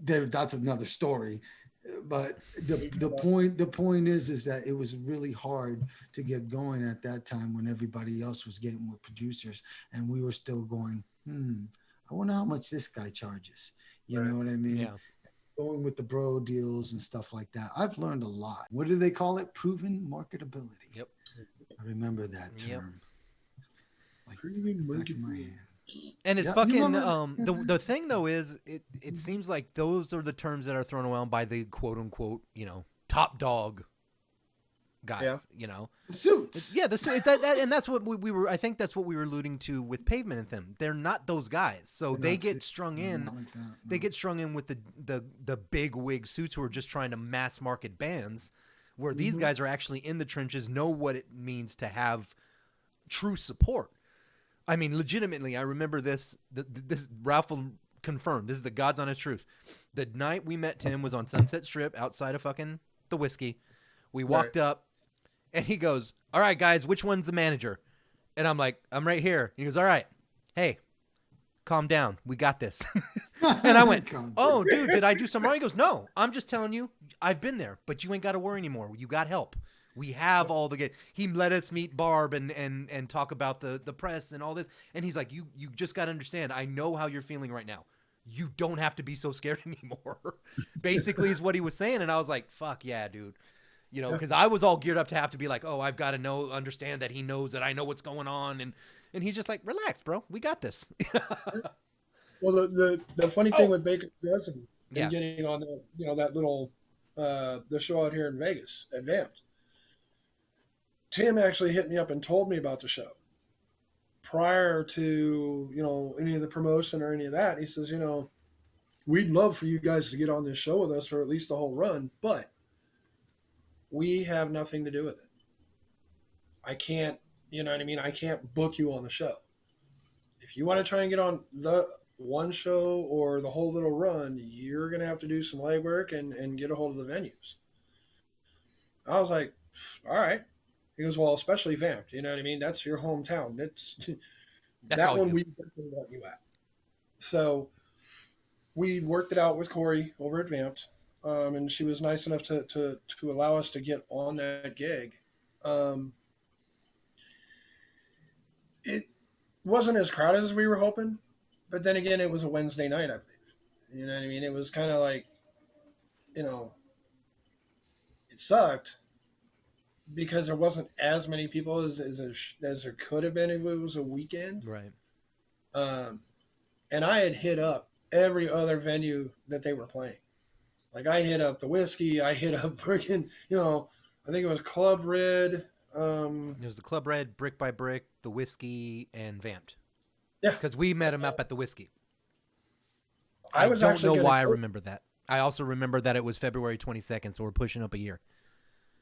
that's another story. But the point is that it was really hard to get going at that time when everybody else was getting with producers, and we were still going, I wonder how much this guy charges. You know what I mean? Yeah. Going with the bro deals and stuff like that. I've learned a lot. What do they call it? Proven marketability. Yep. I remember that term. Yep. Like back in my hand. And it's fucking the thing though is it seems like those are the terms that are thrown around by the quote unquote, top dog guys, The suits. Yeah, the suit and that's what we were I think that's what we were alluding to with Pavement and them. They're not those guys. So they get strung in. Like that, no. They get strung in with the big wig suits who are just trying to mass market bands, where these guys are actually in the trenches, know what it means to have true support. I mean, legitimately, I remember this. This Ralph will confirm. This is the God's honest truth. The night we met Tim was on Sunset Strip outside of fucking the Whiskey. We walked up, and he goes, "All right, guys, which one's the manager?" And I'm like, "I'm right here." He goes, "All right, hey, calm down. We got this." And I went, "Oh, dude, did I do something wrong?" He goes, "No, I'm just telling you, I've been there, but you ain't got to worry anymore. You got help. We have all the He let us meet Barb and talk about the press and all this. And he's like, you just got to understand. I know how you're feeling right now. You don't have to be so scared anymore." Basically is what he was saying. And I was like, fuck yeah, dude. Because I was all geared up to have to be like, oh, I've got to understand that he knows that I know what's going on. And he's just like, relax, bro. We got this. Well, the funny thing with Baker Does and getting on that little the show out here in Vegas at Vamped. Tim actually hit me up and told me about the show prior to, any of the promotion or any of that. He says, we'd love for you guys to get on this show with us or at least the whole run, but we have nothing to do with it. I can't, I can't book you on the show. If you want to try and get on the one show or the whole little run, you're going to have to do some legwork and get a hold of the venues. I was like, all right. He goes, well, especially Vamped, you know what I mean? That's your hometown. That's that one we definitely want you at. So we worked it out with Corey over at Vamped, and she was nice enough to allow us to get on that gig. It wasn't as crowded as we were hoping, but then again, it was a Wednesday night, I believe. You know what I mean? It was kind of like, it sucked. Because there wasn't as many people as there could have been if it was a weekend. Right. And I had hit up every other venue that they were playing. Like I hit up the Whiskey. I hit up freaking, I think it was Club Red. It was the Club Red, Brick by Brick, the Whiskey, and Vamped. Yeah. Because we met him up at the Whiskey. I don't know why I remember that. I also remember that it was February 22nd, so we're pushing up a year.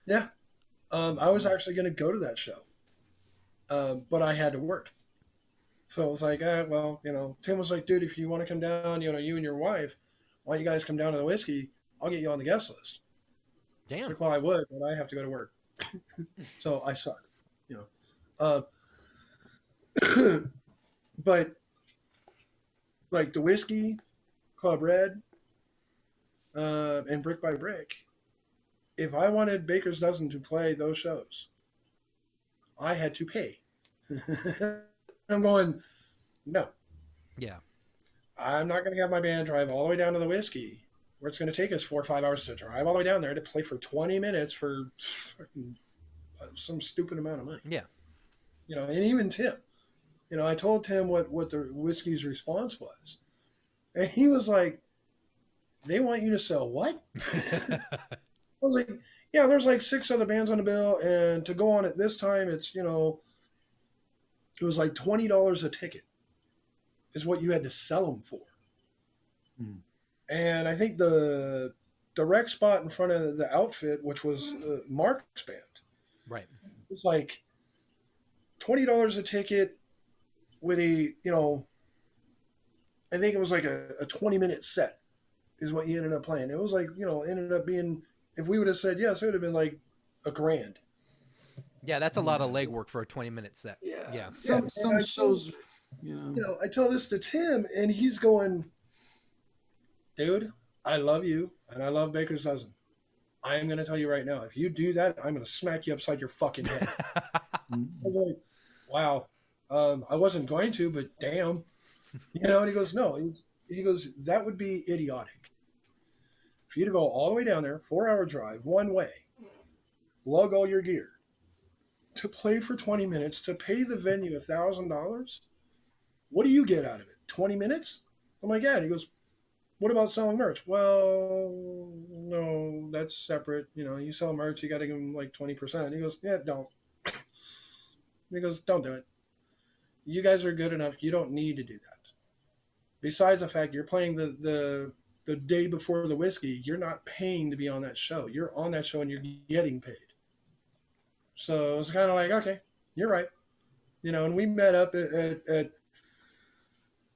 Yeah. I was actually going to go to that show, but I had to work. So it was like, well, Tim was like, dude, if you want to come down, you and your wife, why don't you guys come down to the whiskey? I'll get you on the guest list. It's Damn. like, well, I would, but I have to go to work. So I suck, Uh, but like the whiskey, Club Red, and Brick by Brick, if I wanted Baker's Dozen to play those shows, I had to pay. I'm going, no, Yeah. I'm not going to have my band drive all the way down to the whiskey, where it's going to take us 4 or 5 hours to drive all the way down there to play for 20 minutes for some stupid amount of money. Yeah. And even Tim, I told Tim what the whiskey's response was. And he was like, they want you to sell what? I was like, yeah, there's like 6 other bands on the bill. And to go on at this time, it's, it was like $20 a ticket is what you had to sell them for. Hmm. And I think the rec spot in front of the outfit, which was Mark's band, Right. it was like $20 a ticket with a, I think it was like a 20-minute set is what you ended up playing. It was like, ended up being, if we would have said yes, it would have been like $1,000. Yeah, that's a lot of legwork for a 20-minute set. Yeah. Some shows, I tell this to Tim, and he's going, dude, I love you, and I love Baker's Dozen. I am going to tell you right now, if you do that, I'm going to smack you upside your fucking head. I was like, wow. I wasn't going to, but damn. And he goes, no. He goes, that would be idiotic. For you to go all the way down there, 4-hour drive, one way, lug all your gear, to play for 20 minutes, to pay the venue $1,000, what do you get out of it? 20 minutes? I'm like, yeah. And he goes, what about selling merch? Well, no, that's separate. You sell merch, you got to give them like 20%. He goes, yeah, don't. He goes, don't do it. You guys are good enough. You don't need to do that. Besides the fact you're playing the day before the whiskey, you're not paying to be on that show. You're on that show and you're getting paid. So it's kind of like, okay, you're right. And we met up at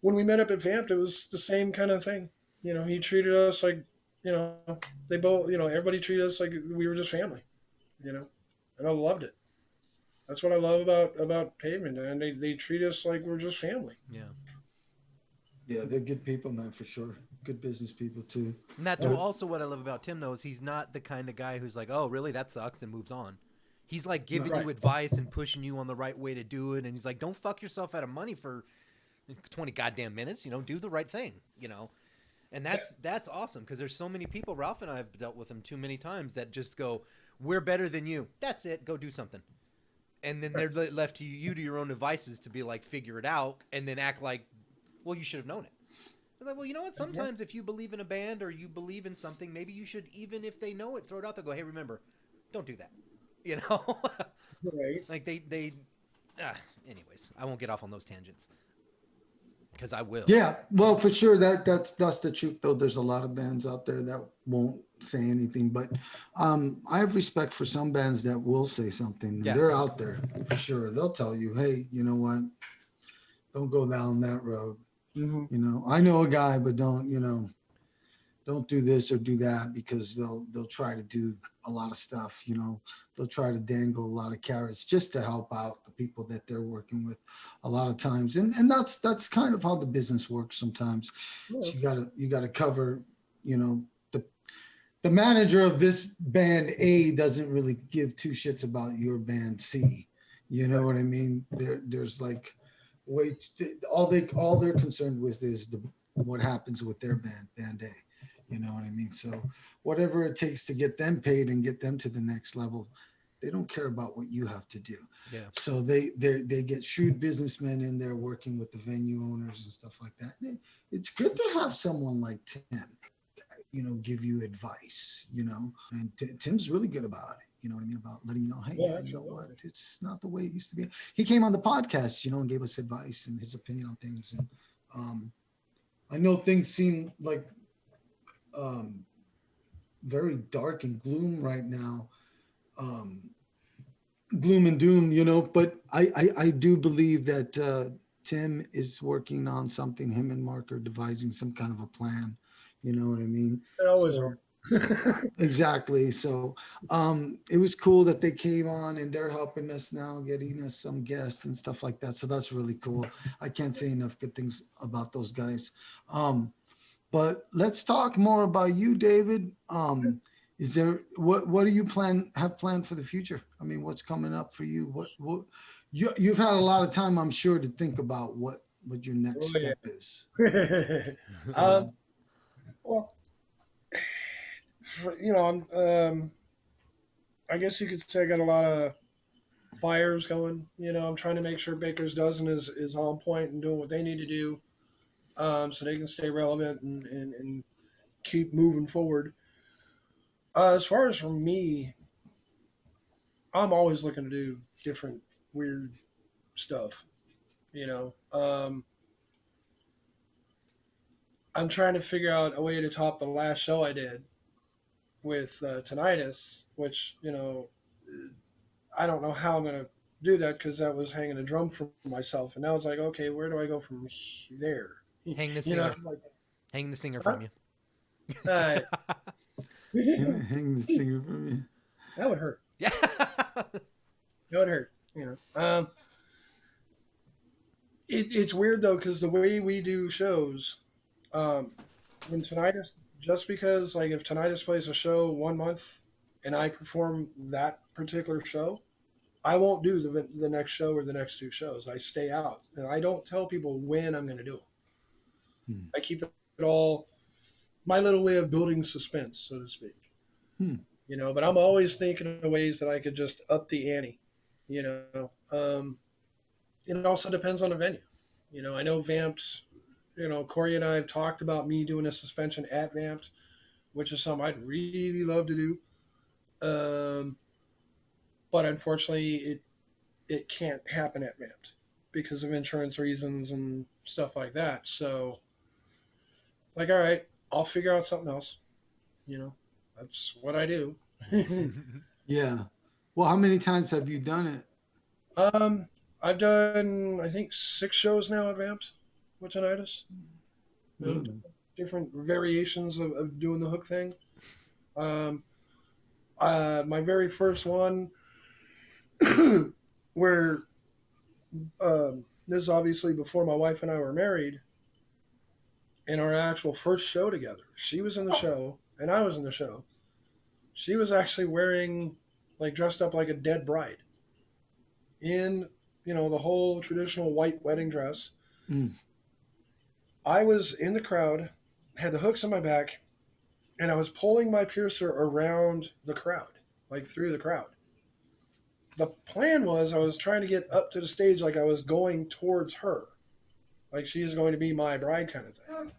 when we met up at Vamped, it was the same kind of thing. He treated us like, they both, everybody treated us like we were just family, and I loved it. That's what I love about Pavement, and they treat us like we're just family. Yeah. Yeah, they're good people, man, for sure. Good business people too. And that's also what I love about Tim, though, is he's not the kind of guy who's like, oh, really, that sucks, and moves on. He's like giving you advice and pushing you on the right way to do it. And he's like, don't fuck yourself out of money for 20 goddamn minutes. Do the right thing, And that's awesome, because there's so many people, Ralph and I have dealt with them too many times, that just go, we're better than you. That's it. Go do something. And then they're left to you to your own devices to be like, figure it out, and then act like, well, you should have known it. It's like, well, you know what? Sometimes if you believe in a band or you believe in something, maybe you should, even if they know it, throw it out there. Go, hey, remember, don't do that. Right. Like they. Anyways, I won't get off on those tangents because I will. Yeah, well, for sure that's the truth. Though there's a lot of bands out there that won't say anything, but I have respect for some bands that will say something. Yeah. They're out there for sure. They'll tell you, hey, you know what? Don't go down that road. Mm-hmm. I know a guy, but don't do this or do that, because they'll try to do a lot of stuff. They'll try to dangle a lot of carrots just to help out the people that they're working with a lot of times. And that's kind of how the business works sometimes. Yeah. So you gotta cover, the manager of this band A doesn't really give two shits about your band C. You know what I mean? There's like, wait, all they're concerned with is what happens with their band A. You know what I mean? So whatever it takes to get them paid and get them to the next level, they don't care about what you have to do. Yeah. So they get shrewd businessmen in there working with the venue owners and stuff like that. It's good to have someone like Tim, give you advice, and Tim's really good about it. You know what I mean? About letting you know, hey, you know what? It's not the way it used to be. He came on the podcast, and gave us advice and his opinion on things. And I know things seem like very dark and gloom right now. gloom and doom, you know. But I do believe that Tim is working on something. Him and Mark are devising some kind of a plan. You know what I mean? They always So, are. exactly. So it was cool that they came on and they're helping us now, getting us some guests and stuff like that. So that's really cool. I can't say enough good things about those guys. But let's talk more about you, David. Is there what do you have planned for the future? I mean, what's coming up for you? What you've had a lot of time, I'm sure, to think about what your next Oh, yeah. step is. um, well, I guess you could say I got a lot of fires going. I'm trying to make sure Baker's Dozen is on point and doing what they need to do, so they can stay relevant and keep moving forward. As far as for me, I'm always looking to do different weird stuff. You know, I'm trying to figure out a way to top the last show I did with Tenitis, which I don't know how I'm gonna do that because that was hanging a drum for myself, and now it's like, okay, where do I go from there? Hang the You know, singer. it's like, Hang the singer from you. uh, Hang the singer from me. that would hurt. Yeah. That would hurt. It's weird though because the way we do shows, when Tenitis, just because like if Tenitis plays a show 1 month and I perform that particular show, I won't do the next show or the next two shows. I stay out and I don't tell people when I'm going to do them. I keep it all my little way of building suspense, so to speak. But I'm always thinking of ways that I could just up the ante. It also depends on the venue. I know Vamped. Corey and I have talked about me doing a suspension at Vamped, which is something I'd really love to do. But unfortunately, it can't happen at Vamped because of insurance reasons and stuff like that. So, like, all right, I'll figure out something else. That's what I do. Yeah. Well, how many times have you done it? I've done, I think, 6 shows now at Vamped with Tenitis. Different variations of doing the hook thing. My very first one, where this is obviously before my wife and I were married, in our actual first show together. She was in the show, and I was in the show. She was actually wearing, like, dressed up like a dead bride in, the whole traditional white wedding dress. I was in the crowd, had the hooks on my back, and I was pulling my piercer around the crowd, like through the crowd. The plan was I was trying to get up to the stage like I was going towards her, like she is going to be my bride kind of thing.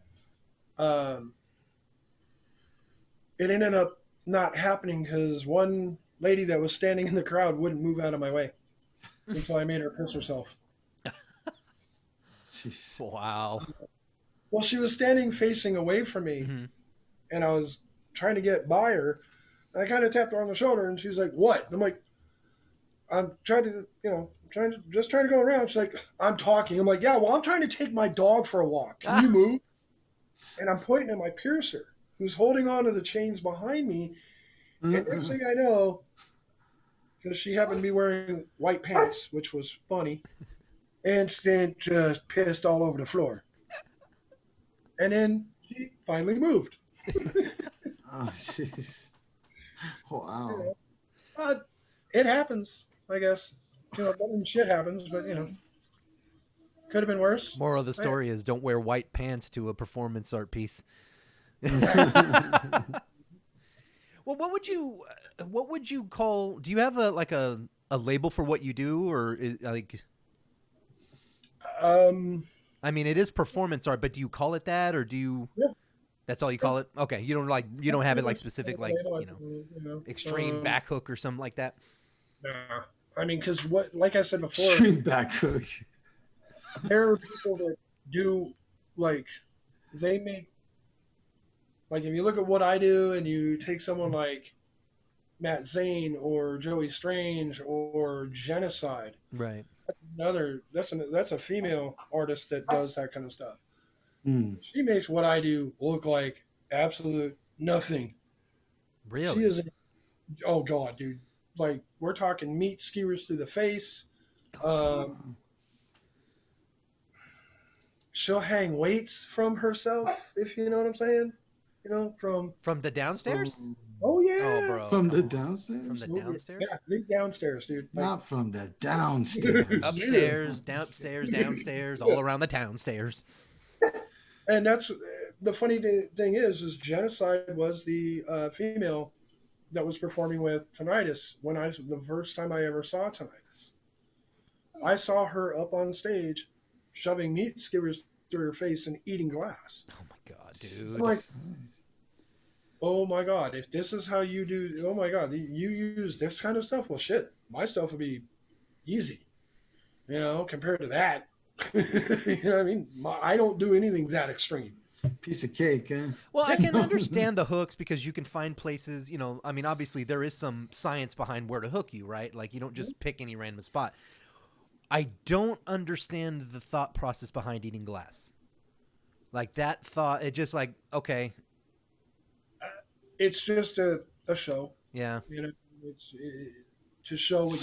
It ended up not happening because one lady that was standing in the crowd wouldn't move out of my way until I made her piss herself. Wow. Well, she was standing facing away from me, and I was trying to get by her. And I kind of tapped her on the shoulder, and she was like, "What?" And I'm like, "I'm trying to, trying to go around." She's like, "I'm talking." I'm like, "Yeah, well, I'm trying to take my dog for a walk. Can you move?" And I'm pointing at my piercer, who's holding on to the chains behind me. And next thing I know, because she happened to be wearing white pants, which was funny, instant just pissed all over the floor. And then she finally moved. Oh, jeez. Wow. It happens, I guess. Shit happens, but, could have been worse. Moral of the story is don't wear white pants to a performance art piece. Well, what would you call? Do you have a label for what you do, or like? I mean, it is performance art, but do you call it that, or do you? Yeah. That's all you call it. Okay, you don't have it like specific, like extreme back hook or something like that. Nah, I mean, because like I said before, Extreme back hook. there are people that do they make. Like, if you look at what I do and you take someone like Matt Zane or Joey Strange or Genocide. Right. That's a female artist that does that kind of stuff. Hmm. She makes what I do look like absolute nothing. She Really? is, oh god, dude! Like we're talking meat skewers through the face. She'll hang weights from herself, if you know what I'm saying. You know, From the downstairs? oh yeah, Oh, bro. From the come on. downstairs? From the Oh, yeah. downstairs? Yeah, leave downstairs, dude. Like, Not from the downstairs. Upstairs, downstairs, all around the downstairs. and that's the funny thing is Genocide was the female that was performing with Tenitis the first time I ever saw Tenitis. I saw her up on stage shoving meat skewers through her face and eating glass. Oh my god, dude. I'm like, oh my god, if this is how you do, oh my god, you use this kind of stuff, well shit, my stuff would be easy, you know, compared to that. You know what I mean? I don't do anything that extreme. Piece of cake, huh? Well, I can understand the hooks because you can find places, you know, I mean, obviously there is some science behind where to hook you, right? Like you don't just pick any random spot. I don't understand the thought process behind eating glass. Like that thought, it just like, okay. It's just a show, Yeah. you know, to show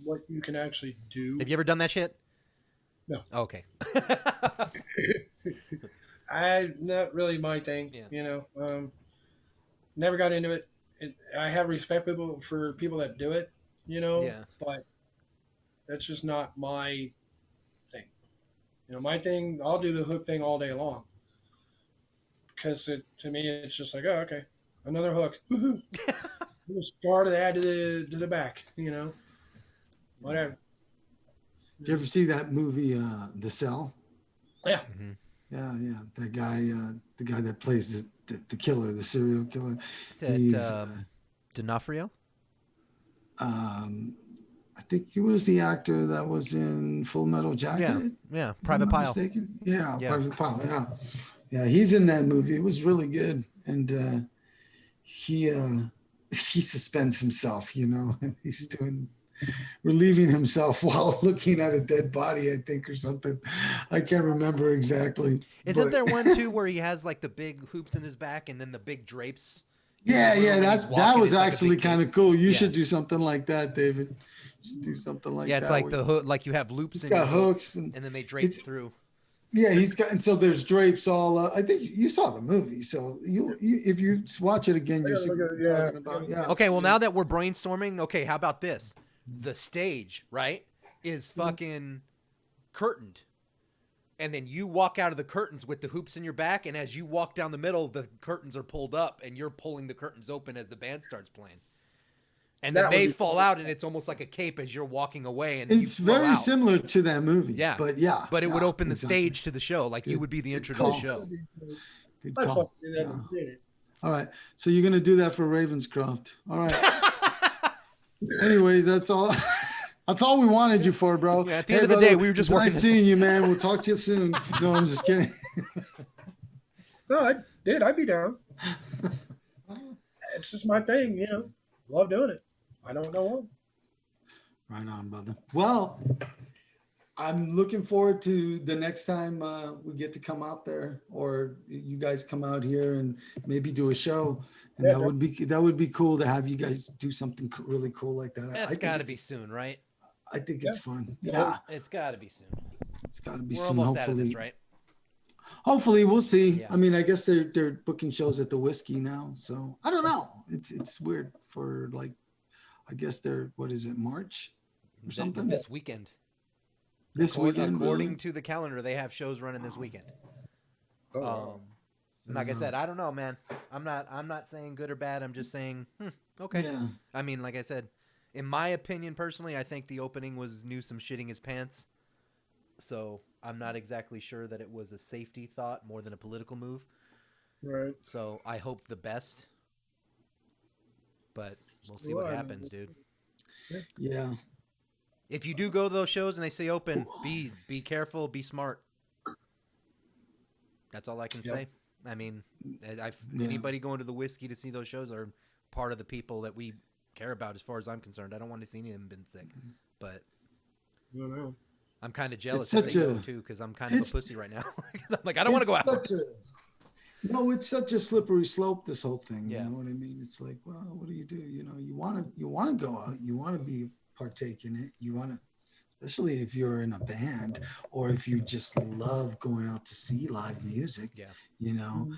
what you can actually do. Have you ever done that shit? No. Okay. Not really my thing, Yeah. you know. Never got into it. I have respect for people that do it, you know, Yeah. but that's just not my thing. You know, my thing, I'll do the hook thing all day long because to me, it's just like, oh, okay, another hook. Start of that to the back, you know, whatever. Did you ever see that movie, The Cell? Yeah. Mm-hmm. Yeah. The guy that plays the killer, the serial killer. He's, D'Onofrio? I think he was the actor that was in Full Metal Jacket. Yeah. Private Pile. Yeah, Yeah. Private Pile. Yeah, yeah. He's in that movie. It was really good, and he suspends himself. You know, he's relieving himself while looking at a dead body, I think, or something. I can't remember exactly. Isn't but- there one too where he has like the big hoops in his back and then the big drapes? Yeah, that was actually kind of cool. You Yeah. should do something like that, David. You should do something like that. Yeah, it's like the hook, like you have loops He's in got your hooks and and then they drape it's- through. yeah, he's got, and so there's drapes all. I think you saw the movie, so you if you watch it again, you see what I'm talking about. Yeah. Okay, well now that we're brainstorming, okay, how about this? The stage, right, is fucking curtained. And then you walk out of the curtains with the hoops in your back, and as you walk down the middle, the curtains are pulled up, and you're pulling the curtains open as the band starts playing. And then That would they be fall out, and it's almost like a cape as you're walking away, and you It's flow very out. similar to that movie. Yeah, but yeah, But it would yeah, open the exactly. stage to the show, like you would be the intro to call. the show. Good I call. fucking did that Yeah. and did it. All right, so you're gonna do that for Ravenscroft. All right. Anyways, that's all. That's all we wanted you for, bro. Yeah, at the end of the day, we were just it's working nice this- seeing you, man. We'll talk to you soon. No, I'm just kidding. No, I'd be down. It's just my thing, you know. Love doing it. I don't know why. Right on, brother. Well, I'm looking forward to the next time we get to come out there, or you guys come out here and maybe do a show. And Yeah, that would be cool to have you guys do something really cool like that. I That's think got to it's- be soon, right? I think it's fun. Yeah. Yeah, It's got to be soon. it's got to be We're soon. almost out of Hopefully, this, right? hopefully we'll see. Yeah. I mean, I guess they're booking shows at the Whiskey now, so I don't know. It's weird for like, I guess what is it, March or something? This weekend. This weekend, According really? to the calendar, they have shows running this weekend. Oh, Like I said, I don't know, man. I'm not saying good or bad. I'm just saying, okay. Yeah. I mean, like I said, in my opinion, personally, I think the opening was Newsom shitting his pants. So I'm not exactly sure that it was a safety thought more than a political move. right. So I hope the best, but we'll see what Right. happens, dude. Yeah. If you do go to those shows and they say open, be careful, be smart. That's all I can Yep. say. I mean, anybody going to the Whiskey to see those shows are part of the people that we care about as far as I'm concerned. I don't want to see any of them been sick, but No. I'm kind of jealous It's that they such go a- too, because I'm kind of a it's- pussy right now. 'Cause I'm like, I don't want to go out. No, it's such a slippery slope, this whole thing. Yeah. You know what I mean? It's like, well, what do? You know, you want to go out, you want to be partake in it. You want to, especially if you're in a band or if you just love going out to see live music. Yeah. You know,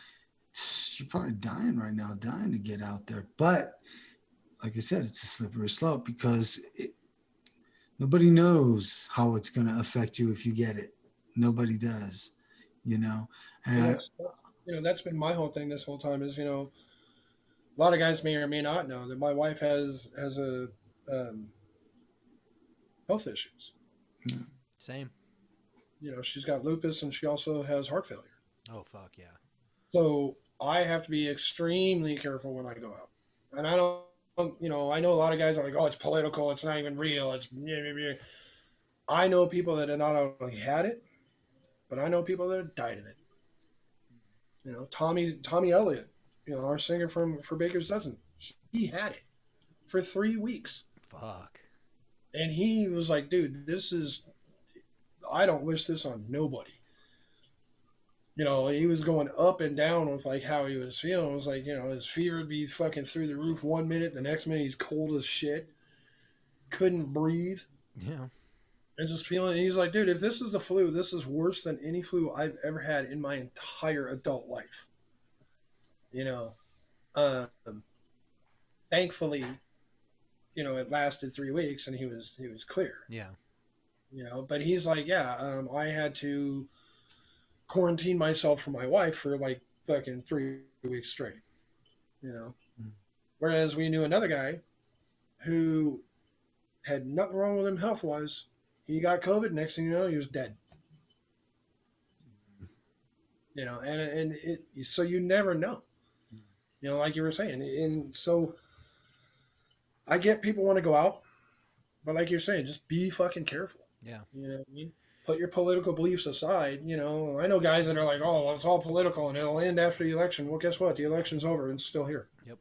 you're probably dying right now, dying to get out there. But like I said, it's a slippery slope because nobody knows how it's going to affect you if you get it. Nobody does, you know. And That's been my whole thing this whole time is, a lot of guys may or may not know that my wife has a health issues. Same. She's got lupus and she also has heart failure. Oh, fuck, yeah. So I have to be extremely careful when I go out. And I don't, I know a lot of guys are like, oh, it's political. It's not even real. It's, I know people that have not only had it, but I know people that have died of it. Tommy Elliott, our singer for Baker's Dozen, he had it for 3 weeks. Fuck. And he was like, dude, I don't wish this on nobody. He was going up and down with like how he was feeling. It was like, his fever would be fucking through the roof 1 minute. The next minute he's cold as shit. Couldn't breathe. Yeah. And just feeling, he's like, dude, if this is the flu, this is worse than any flu I've ever had in my entire adult life. Thankfully, it lasted 3 weeks and he was clear. Yeah. But he's like, yeah, I had to quarantine myself from my wife for like fucking 3 weeks straight. Whereas we knew another guy who had nothing wrong with him health-wise. He got COVID. Next thing you know, he was dead. So you never know. Like you were saying. And so I get people want to go out, but like you're saying, just be fucking careful. Yeah. You know what I mean? Put your political beliefs aside. I know guys that are like, oh, well, it's all political and it'll end after the election. Well, guess what? The election's over and it's still here. Yep.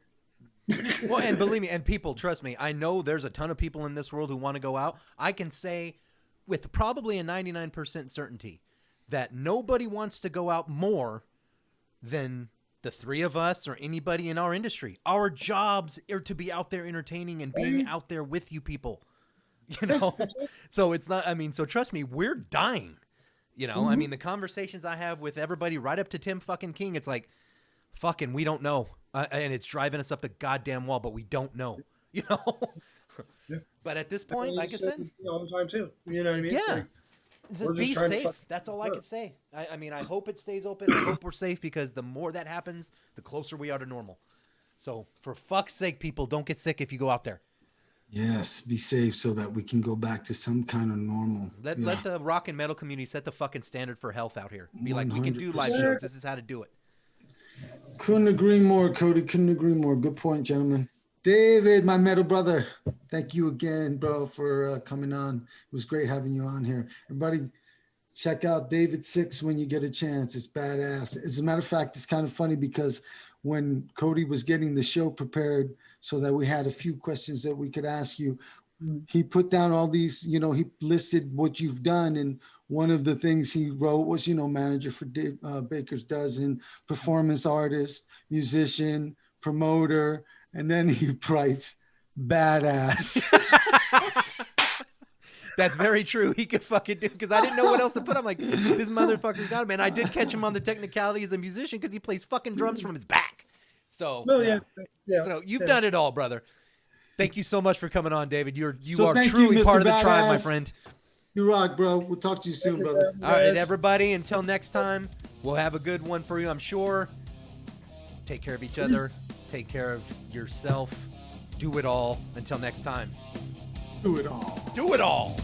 Well, and believe me, and people, trust me, I know there's a ton of people in this world who want to go out. I can say with probably a 99% certainty that nobody wants to go out more than the three of us or anybody in our industry. Our jobs are to be out there entertaining and being out there with you people, So it's not, so trust me, we're dying, I mean, the conversations I have with everybody right up to Tim fucking King, it's like, fucking, we don't know. And it's driving us up the goddamn wall, but we don't know, Yeah. But at this point, like I said, all the time too. You know what I mean? yeah. Like, Just we're be just trying to safe. That's all I can say. I mean, I hope it stays open. I hope we're safe because the more that happens, the closer we are to normal. So for fuck's sake, people, don't get sick if you go out there. yes, be safe so that we can go back to some kind of normal. Let the rock and metal community set the fucking standard for health out here. Be like, we can do live 100%. shows. This is how to do it. Couldn't agree more, Cody. Couldn't agree more. Good point, gentlemen. David, my metal brother, thank you again, bro, for coming on. It was great having you on here. Everybody, check out David Sixx when you get a chance. It's badass. As a matter of fact, it's kind of funny because when Cody was getting the show prepared so that we had a few questions that we could ask you, he put down all these, he listed what you've done. And one of the things he wrote was, manager for Baker's Dozen, performance artist, musician, promoter. And then he writes, badass. That's very true. He could fucking do it because I didn't know what else to put. I'm like, this motherfucker got him. And I did catch him on the technicality as a musician because he plays fucking drums from his back. So, So you've done it all, brother. Thank you so much for coming on, David. You are truly part of the tribe, my friend. You rock, bro. We'll talk to you soon, brother. All right, everybody. Until next time, we'll have a good one for you, I'm sure. Take care of each other. Take care of yourself. Do it all. Until next time. Do it all. Do it all.